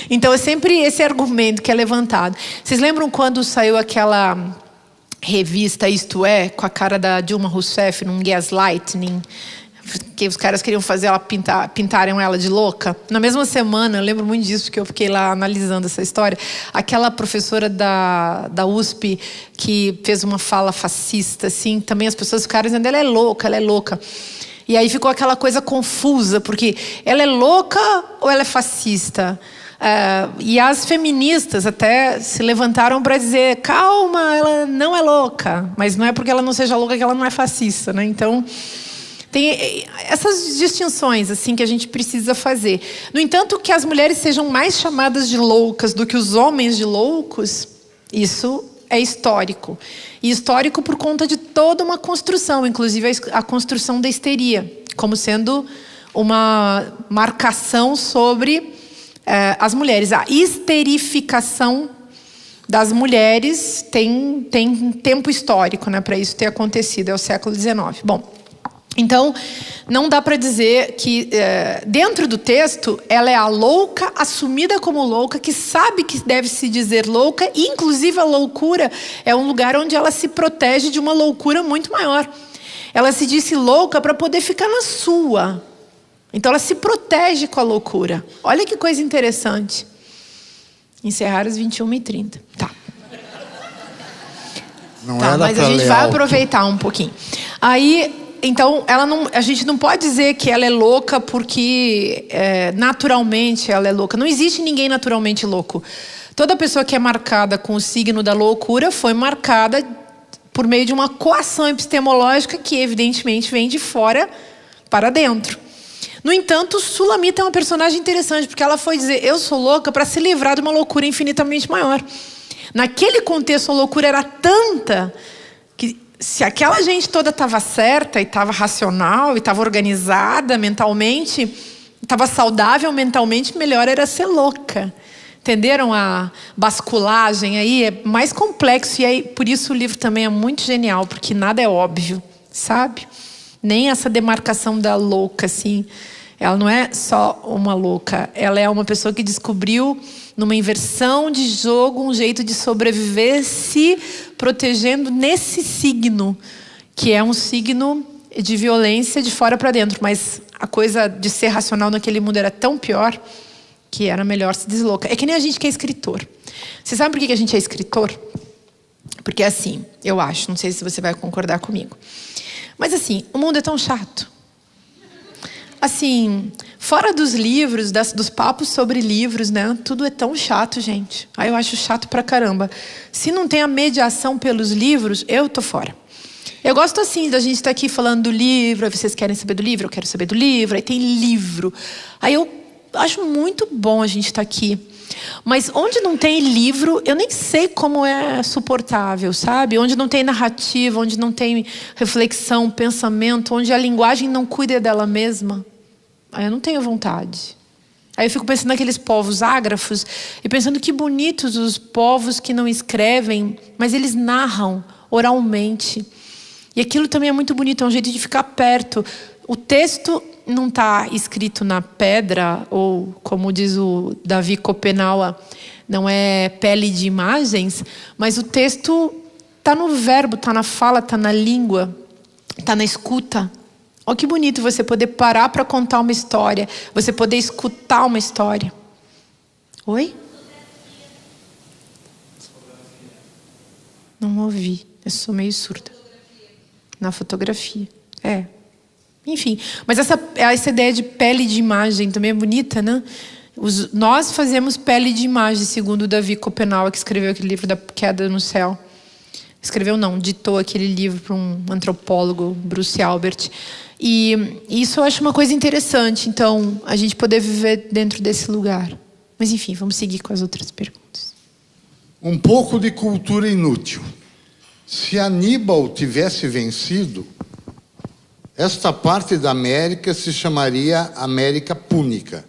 Então, é sempre esse argumento que é levantado. Vocês lembram quando saiu aquela revista Isto É, com a cara da Dilma Rousseff num gaslighting, que os caras queriam fazer ela pintarem ela de louca? Na mesma semana, eu lembro muito disso, porque eu fiquei lá analisando essa história, aquela professora da USP que fez uma fala fascista, assim, também as pessoas ficaram dizendo, ela é louca, ela é louca. E aí ficou aquela coisa confusa, porque ela é louca ou ela é fascista? E as feministas até se levantaram para dizer, calma, ela não é louca, mas não é porque ela não seja louca que ela não é fascista, né? Então tem essas distinções assim que a gente precisa fazer. No entanto, que as mulheres sejam mais chamadas de loucas do que os homens de loucos, isso é histórico. E histórico por conta de toda uma construção, inclusive a construção da histeria, como sendo uma marcação sobre as mulheres. A histerificação das mulheres tem tempo histórico, né, para isso ter acontecido, é o século XIX. Bom, então, não dá para dizer que dentro do texto ela é a louca, assumida como louca, que sabe que deve se dizer louca, e inclusive a loucura é um lugar onde ela se protege de uma loucura muito maior. Ela se disse louca para poder ficar na sua. Então ela se protege com a loucura. Olha que coisa interessante. Encerrar às 21h30. Tá. Não tá, mas a gente vai aproveitar um pouquinho. Aí, então, a gente não pode dizer que ela é louca porque naturalmente ela é louca. Não existe ninguém naturalmente louco. Toda pessoa que é marcada com o signo da loucura foi marcada por meio de uma coação epistemológica que evidentemente vem de fora para dentro. No entanto, Sulamita é uma personagem interessante, porque ela foi dizer, eu sou louca para se livrar de uma loucura infinitamente maior. Naquele contexto, a loucura era tanta que se aquela gente toda estava certa, e estava racional, e estava organizada mentalmente, estava saudável mentalmente, melhor era ser louca. Entenderam a basculagem aí? É mais complexo, e aí, por isso o livro também é muito genial, porque nada é óbvio, sabe? Nem essa demarcação da louca, assim. Ela não é só uma louca, ela é uma pessoa que descobriu, numa inversão de jogo, um jeito de sobreviver se protegendo nesse signo, que é um signo de violência de fora para dentro. Mas a coisa de ser racional naquele mundo era tão pior que era melhor se deslocar. É que nem a gente que é escritor. Você sabe por que a gente é escritor? Porque assim, eu acho, não sei se você vai concordar comigo. Mas assim, o mundo é tão chato. Assim, fora dos livros, dos papos sobre livros, né? Tudo é tão chato, gente. Aí eu acho chato pra caramba. Se não tem a mediação pelos livros, eu tô fora. Eu gosto assim, da gente estar aqui falando do livro. Aí vocês querem saber do livro? Eu quero saber do livro. Aí tem livro. Aí eu acho muito bom a gente estar aqui. Mas onde não tem livro, eu nem sei como é suportável, sabe? Onde não tem narrativa, onde não tem reflexão, pensamento, onde a linguagem não cuida dela mesma, aí eu não tenho vontade. Aí eu fico pensando naqueles povos ágrafos e pensando que bonitos os povos que não escrevem, mas eles narram oralmente. E aquilo também é muito bonito, é um jeito de ficar perto. O texto não está escrito na pedra, ou como diz o Davi Copenaua, não é pele de imagens, mas o texto está no verbo, está na fala, está na língua, está na escuta. Olha que bonito você poder parar para contar uma história, você poder escutar uma história. Oi? Não ouvi, eu sou meio surda. Na fotografia, Enfim, mas essa ideia de pele de imagem também é bonita, né? Nós fazemos pele de imagem, segundo o Davi Copenau, que escreveu aquele livro da Queda no Céu. Escreveu não, ditou aquele livro para um antropólogo, Bruce Albert. E isso eu acho uma coisa interessante, então, a gente poder viver dentro desse lugar. Mas enfim, vamos seguir com as outras perguntas. Um pouco de cultura inútil. Se Aníbal tivesse vencido, esta parte da América se chamaria América Púnica.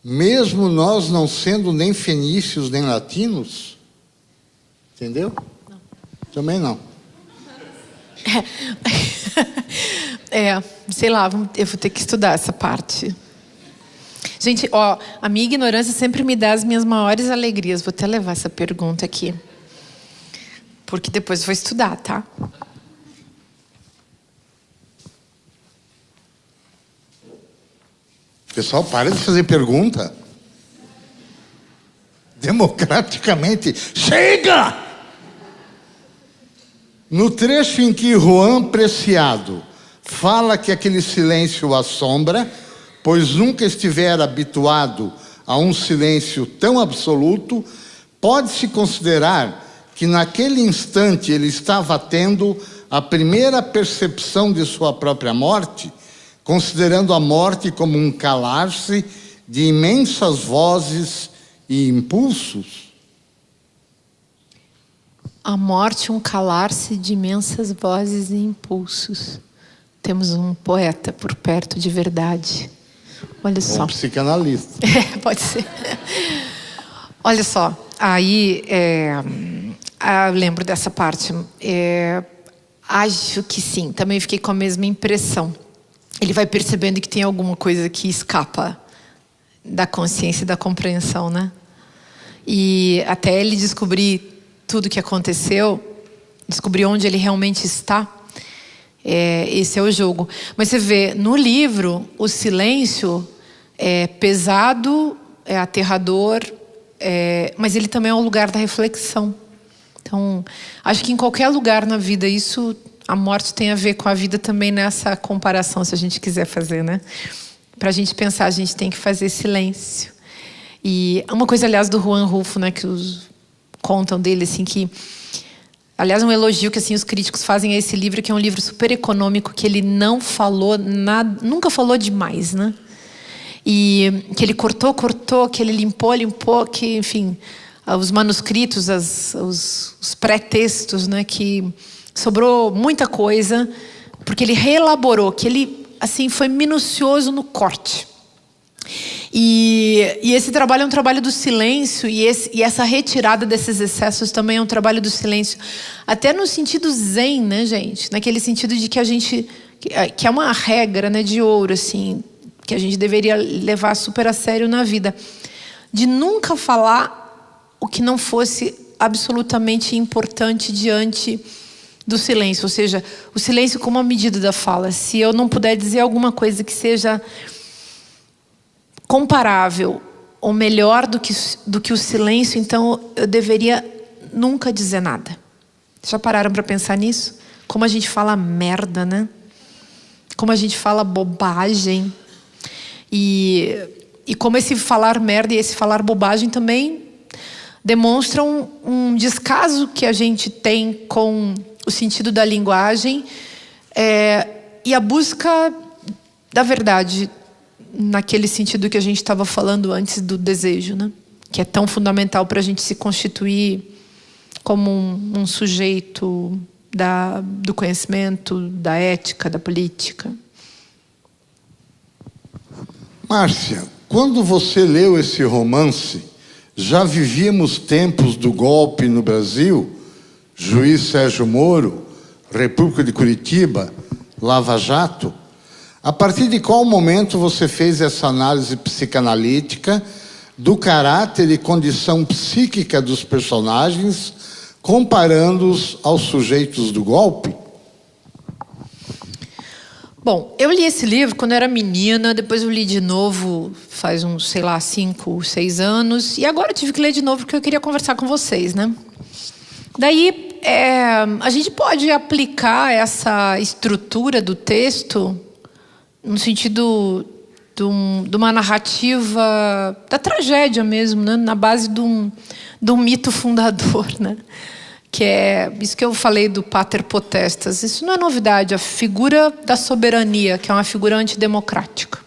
Mesmo nós não sendo nem fenícios nem latinos? Entendeu? Não. Também não. Sei lá, eu vou ter que estudar essa parte. Gente, ó, a minha ignorância sempre me dá as minhas maiores alegrias. Vou até levar essa pergunta aqui. Porque depois eu vou estudar, tá? Pessoal, para de fazer pergunta. Democraticamente. Chega! No trecho em que Juan Preciado fala que aquele silêncio o assombra, pois nunca estivera habituado a um silêncio tão absoluto, pode-se considerar que naquele instante ele estava tendo a primeira percepção de sua própria morte, considerando a morte como um calar-se de imensas vozes e impulsos? A morte, um calar-se de imensas vozes e impulsos. Temos um poeta por perto de verdade. Olha só. Um psicanalista. Pode ser. Olha só. Aí, eu lembro dessa parte. Acho que sim. Também fiquei com a mesma impressão. Ele vai percebendo que tem alguma coisa que escapa da consciência e da compreensão, né? E até ele descobrir tudo que aconteceu, descobrir onde ele realmente está, esse é o jogo. Mas você vê, no livro, o silêncio é pesado, é aterrador, mas ele também é um lugar da reflexão. Então, acho que em qualquer lugar na vida, a morte tem a ver com a vida também nessa comparação, se a gente quiser fazer, né? Para a gente pensar, a gente tem que fazer silêncio. E uma coisa, aliás, do Juan Rulfo, né, que contam dele, assim, que... Aliás, um elogio que assim, os críticos fazem a esse livro, que é um livro super econômico, que ele não falou nada, nunca falou demais, né? E que ele cortou, que ele limpou, que, enfim, os manuscritos, os pré-textos, né, que sobrou muita coisa, porque ele reelaborou, que ele, assim, foi minucioso no corte. E esse trabalho é um trabalho do silêncio, e essa retirada desses excessos também é um trabalho do silêncio, até no sentido zen, né, gente? Naquele sentido de que a gente, que é uma regra, né, de ouro, assim, que a gente deveria levar super a sério na vida, de nunca falar o que não fosse absolutamente importante diante do silêncio, ou seja, o silêncio como uma medida da fala. Se eu não puder dizer alguma coisa que seja comparável ou melhor do que o silêncio, então eu deveria nunca dizer nada. Já pararam para pensar nisso? Como a gente fala merda, né? Como a gente fala bobagem. E como esse falar merda e esse falar bobagem também demonstram um descaso que a gente tem com o sentido da linguagem e a busca da verdade, naquele sentido que a gente estava falando antes do desejo, né? Que é tão fundamental para a gente se constituir como um sujeito do conhecimento, da ética, da política. Márcia, quando você leu esse romance, já vivíamos tempos do golpe no Brasil? Juiz Sérgio Moro, República de Curitiba, Lava Jato? A partir de qual momento você fez essa análise psicanalítica do caráter e condição psíquica dos personagens, comparando-os aos sujeitos do golpe? Bom, eu li esse livro quando eu era menina, depois eu li de novo faz uns, 5, 6 anos, e agora eu tive que ler de novo porque eu queria conversar com vocês, né? Daí, a gente pode aplicar essa estrutura do texto no sentido de uma narrativa da tragédia mesmo, né? Na base de um mito fundador, né? Que é isso que eu falei do Pater Potestas. Isso não é novidade. A figura da soberania, que é uma figura antidemocrática.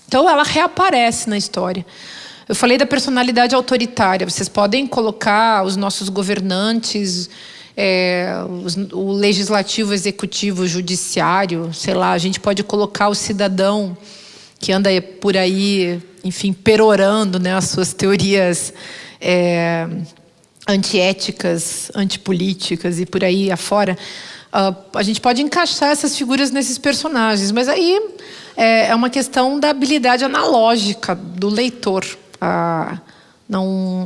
Então, ela reaparece na história. Eu falei da personalidade autoritária. Vocês podem colocar os nossos governantes, o legislativo, o executivo, o judiciário, sei lá. A gente pode colocar o cidadão que anda por aí, enfim, perorando, né, as suas teorias antiéticas, antipolíticas e por aí afora. A gente pode encaixar essas figuras nesses personagens, mas aí é uma questão da habilidade analógica do leitor.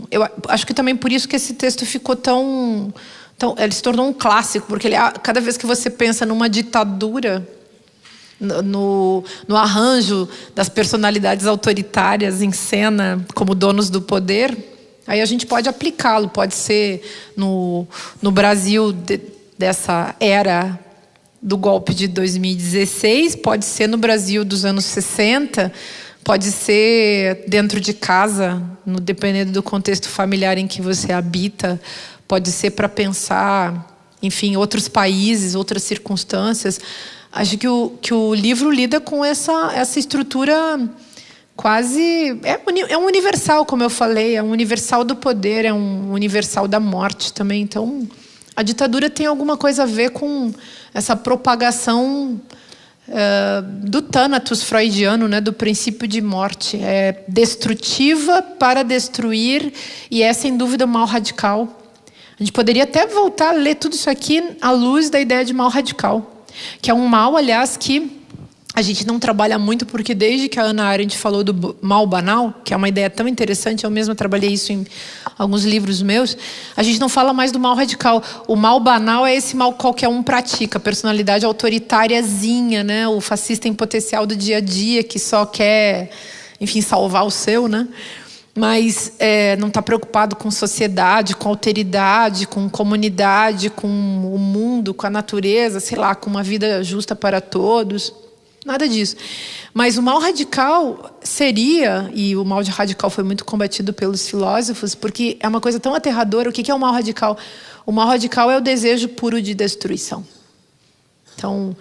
Eu acho que também por isso que esse texto ficou tão ele se tornou um clássico, porque cada vez que você pensa numa ditadura, no arranjo das personalidades autoritárias em cena como donos do poder, aí a gente pode aplicá-lo. Pode ser no Brasil dessa era do golpe de 2016, pode ser no Brasil dos anos 60, pode ser dentro de casa, dependendo do contexto familiar em que você habita, pode ser para pensar, enfim, outros países, outras circunstâncias. Acho que o livro lida com essa estrutura quase... É um universal, como eu falei, é um universal do poder, é um universal da morte também. Então, a ditadura tem alguma coisa a ver com essa propagação do thanatos freudiano, né, do princípio de morte. É destrutiva para destruir, e é, sem dúvida, um mal radical. A gente poderia até voltar a ler tudo isso aqui à luz da ideia de mal radical, que é um mal, aliás, que a gente não trabalha muito, porque desde que a Hannah Arendt falou do mal banal, que é uma ideia tão interessante, eu mesma trabalhei isso em alguns livros meus, a gente não fala mais do mal radical. O mal banal é esse mal que qualquer um pratica, a personalidade autoritáriazinha, né? O fascista em potencial do dia a dia, que só quer, enfim, salvar o seu, né? Mas não está preocupado com sociedade, com alteridade, com comunidade, com o mundo, com a natureza, sei lá, com uma vida justa para todos. Nada disso. Mas o mal radical seria, e o mal radical foi muito combatido pelos filósofos, porque é uma coisa tão aterradora. O que é o mal radical? O mal radical é o desejo puro de destruição. Então,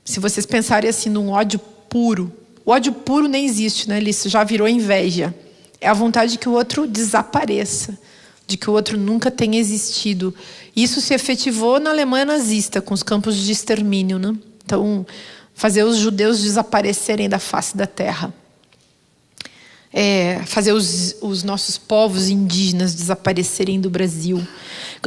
se vocês pensarem assim num ódio puro, o ódio puro nem existe, né? Ele já virou inveja. É a vontade de que o outro desapareça, de que o outro nunca tenha existido. Isso se efetivou na Alemanha nazista, com os campos de extermínio, né? Então, fazer os judeus desaparecerem da face da terra. Fazer os nossos povos indígenas desaparecerem do Brasil.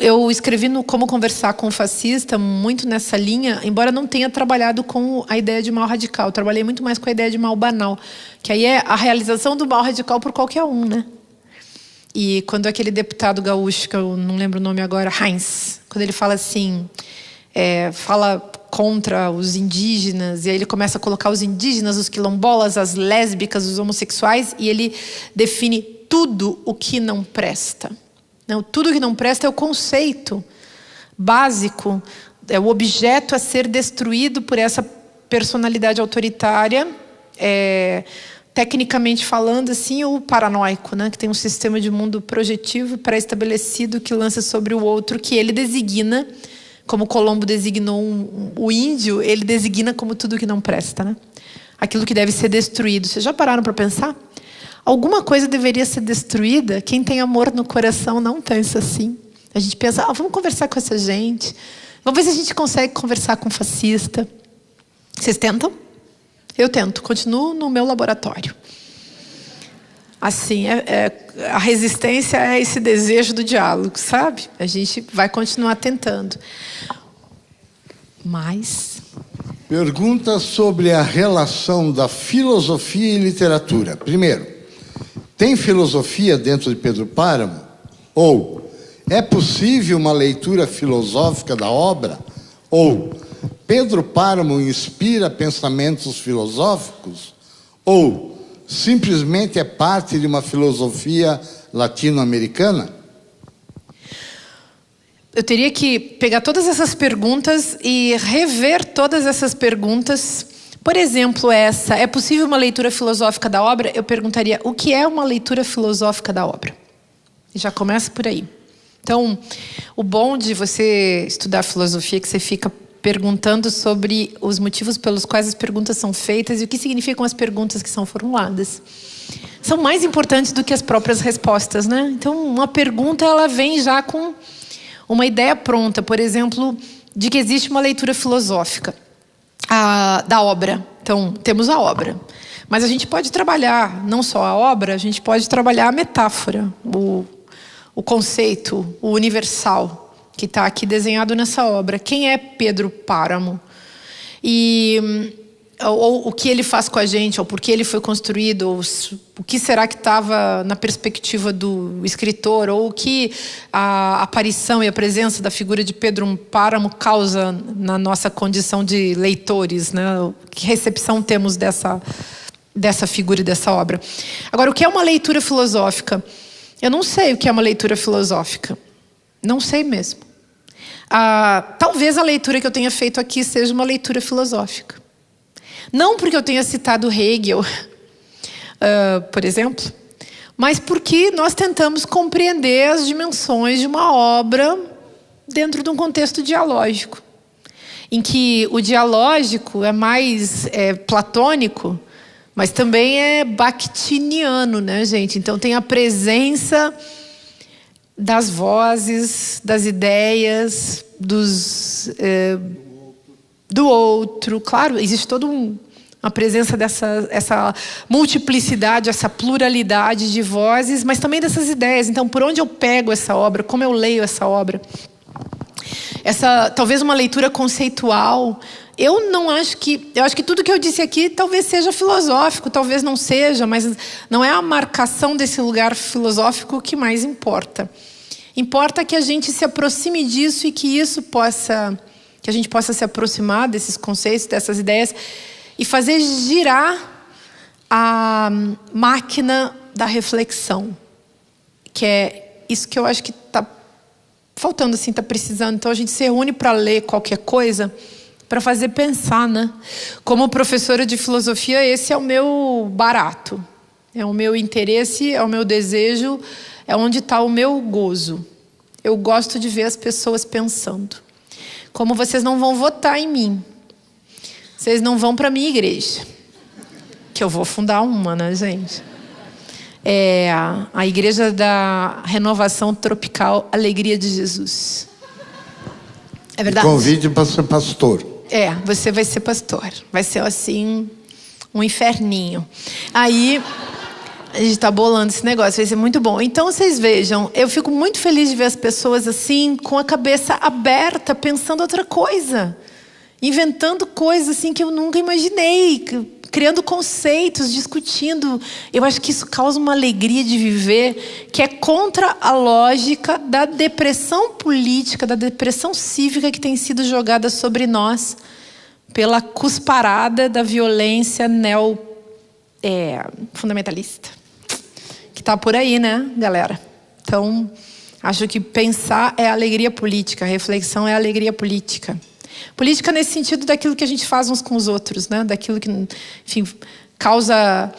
Eu escrevi no Como Conversar com o Fascista muito nessa linha, embora não tenha trabalhado com a ideia de mal radical. Eu trabalhei muito mais com a ideia de mal banal, que aí é a realização do mal radical por qualquer um, né? E quando aquele deputado gaúcho, que eu não lembro o nome agora, Heinz, quando ele fala assim, fala contra os indígenas, e aí ele começa a colocar os indígenas, os quilombolas, as lésbicas, os homossexuais, e ele define tudo o que não presta. Não, tudo o que não presta é o conceito básico, é o objeto a ser destruído por essa personalidade autoritária, tecnicamente falando, assim, o paranoico, né, que tem um sistema de mundo projetivo pré-estabelecido que lança sobre o outro, que ele designa, como Colombo designou o índio, ele designa como tudo que não presta, né? Aquilo que deve ser destruído. Vocês já pararam para pensar? Alguma coisa deveria ser destruída? Quem tem amor no coração não pensa assim. A gente pensa, vamos conversar com essa gente. Vamos ver se a gente consegue conversar com um fascista. Vocês tentam? Eu tento. Continuo no meu laboratório. Assim, a resistência é esse desejo do diálogo, sabe? A gente vai continuar tentando. Mas... Pergunta sobre a relação da filosofia e literatura. Primeiro, tem filosofia dentro de Pedro Páramo? Ou é possível uma leitura filosófica da obra? Ou Pedro Páramo inspira pensamentos filosóficos? Ou simplesmente é parte de uma filosofia latino-americana? eu teria que pegar todas essas perguntas e rever todas essas perguntas. Por exemplo, essa: é possível uma leitura filosófica da obra? Eu perguntaria: o que é uma leitura filosófica da obra? E já começa por aí. Então, o bom de você estudar filosofia é que você fica perguntando sobre os motivos pelos quais as perguntas são feitas e o que significam as perguntas que são formuladas. São mais importantes do que as próprias respostas, né? Então, uma pergunta, ela vem já com uma ideia pronta, por exemplo, de que existe uma leitura filosófica da obra. Então, temos a obra. Mas a gente pode trabalhar não só a obra, a gente pode trabalhar a metáfora, o conceito, o universal, que está aqui desenhado nessa obra. Quem é Pedro Páramo? Ou o que ele faz com a gente, ou por que ele foi construído, ou o que será que estava na perspectiva do escritor, ou o que a aparição e a presença da figura de Pedro Páramo causa na nossa condição de leitores, né? Que recepção temos dessa figura e dessa obra. Agora, o que é uma leitura filosófica? Eu não sei o que é uma leitura filosófica. Não sei mesmo. Talvez a leitura que eu tenha feito aqui seja uma leitura filosófica. Não porque eu tenha citado Hegel, por exemplo, mas porque nós tentamos compreender as dimensões de uma obra dentro de um contexto dialógico, em que o dialógico é mais platônico, mas também é bakhtiniano, né, gente? Então tem a presença das vozes, das ideias, do outro. Claro, existe toda uma presença essa multiplicidade, essa pluralidade de vozes, mas também dessas ideias. Então, por onde eu pego essa obra? Como eu leio essa obra? Talvez uma leitura conceitual. Eu acho que tudo que eu disse aqui talvez seja filosófico, talvez não seja, mas não é a marcação desse lugar filosófico que mais importa. Importa que a gente se aproxime disso e que a gente possa se aproximar desses conceitos, dessas ideias e fazer girar a máquina da reflexão, que é isso que eu acho que está faltando, assim, está precisando. Então a gente se reúne para ler qualquer coisa, para fazer pensar, né? Como professora de filosofia, esse é o meu barato, é o meu interesse, é o meu desejo, é onde está o meu gozo. Eu gosto de ver as pessoas pensando. Como vocês não vão votar em mim, vocês não vão para a minha igreja, que eu vou fundar uma, né, gente? É a Igreja da Renovação Tropical Alegria de Jesus. É verdade? Convide para ser pastor. Você vai ser pastor. Vai ser assim, um inferninho. Aí a gente está bolando esse negócio, vai ser muito bom. Então vocês vejam, eu fico muito feliz de ver as pessoas assim, com a cabeça aberta, pensando outra coisa, inventando coisas assim que eu nunca imaginei, criando conceitos, discutindo. Eu acho que isso causa uma alegria de viver, que é contra a lógica da depressão política, da depressão cívica que tem sido jogada sobre nós pela cusparada da violência fundamentalista. Que está por aí, né, galera? Então, acho que pensar é alegria política, reflexão é alegria política. Política nesse sentido daquilo que a gente faz uns com os outros, né? Daquilo que, enfim, causa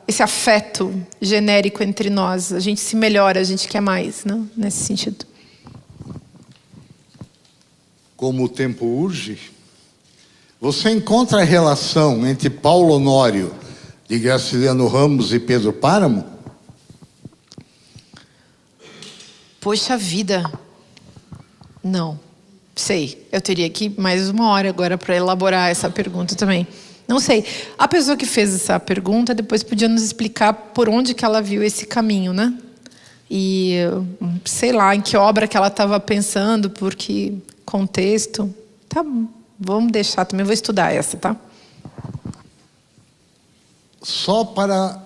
esse afeto genérico entre nós. A gente se melhora, a gente quer mais, né? Nesse sentido. Como o tempo urge, você encontra a relação entre Paulo Honório de Graciliano Ramos e Pedro Páramo? Poxa vida. Não. Sei. Eu teria que mais uma hora agora para elaborar essa pergunta também. Não sei. A pessoa que fez essa pergunta depois podia nos explicar por onde que ela viu esse caminho, né? E sei lá em que obra que ela estava pensando, por que contexto. Tá bom. Vamos deixar também. Vou estudar essa, tá? Só para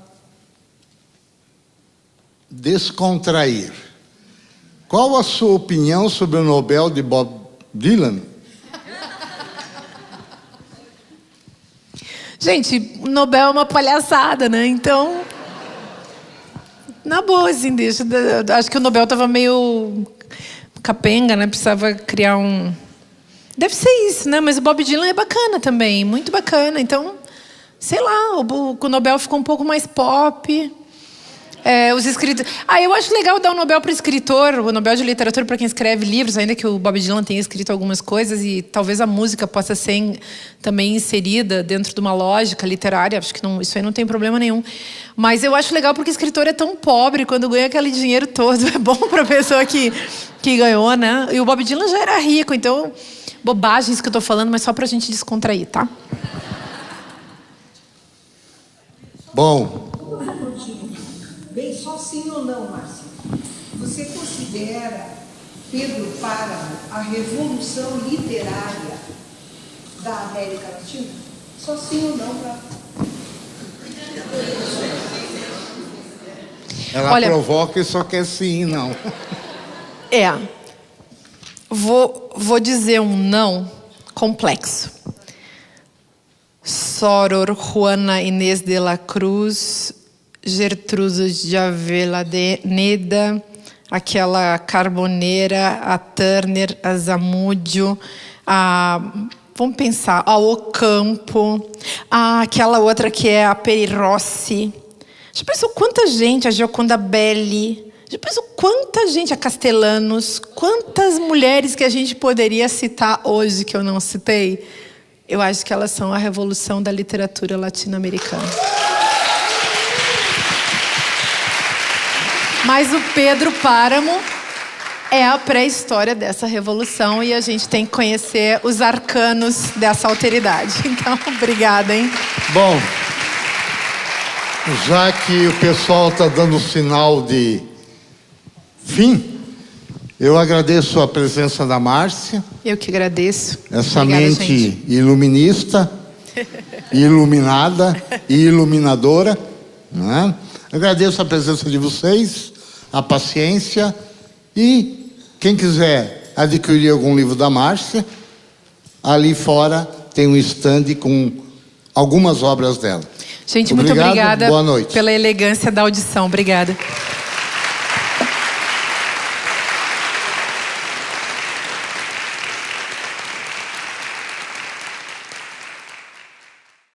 descontrair, qual a sua opinião sobre o Nobel de Bob Dylan? Gente, o Nobel é uma palhaçada, né? Então, na boa, assim, acho que o Nobel estava meio capenga, né? Precisava criar um... Deve ser isso, né? Mas o Bob Dylan é bacana também, muito bacana. Então, sei lá, o Nobel ficou um pouco mais pop. Os escritores... eu acho legal dar o Nobel para o escritor, o Nobel de Literatura para quem escreve livros, ainda que o Bob Dylan tenha escrito algumas coisas e talvez a música possa ser também inserida dentro de uma lógica literária. Acho que isso aí não tem problema nenhum. Mas eu acho legal porque o escritor é tão pobre, quando ganha aquele dinheiro todo, é bom para a pessoa que ganhou, né? E o Bob Dylan já era rico, então... Bobagens que eu estou falando, mas só para a gente descontrair, tá? Bom. Bem, só sim ou não, Márcia? Você considera Pedro Páramo a revolução literária da América Latina? Só sim ou não para... Ela provoca e só quer sim, não. Vou dizer um não complexo. Soror Juana Inês de la Cruz, Gertrudis de Avellaneda, aquela Carboneira, a Turner, a Zamúdio, vamos pensar, a Ocampo, aquela outra que é a Peri Rossi. Já pensou quanta gente, a Gioconda Belli... Já pensou quanta gente, a Castellanos, quantas mulheres que a gente poderia citar hoje que eu não citei? Eu acho que elas são a revolução da literatura latino-americana. Mas o Pedro Páramo é a pré-história dessa revolução e a gente tem que conhecer os arcanos dessa alteridade. Então, obrigada, hein? Bom, já que o pessoal está dando sinal de fim, eu agradeço a presença da Márcia. Eu que agradeço. Essa Obrigada, mente gente. iluminista, iluminada e iluminadora. Né? Agradeço a presença de vocês, a paciência. E quem quiser adquirir algum livro da Márcia, ali fora tem um stand com algumas obras dela. Gente, muito obrigada Boa noite. pela elegância da audição. Obrigada.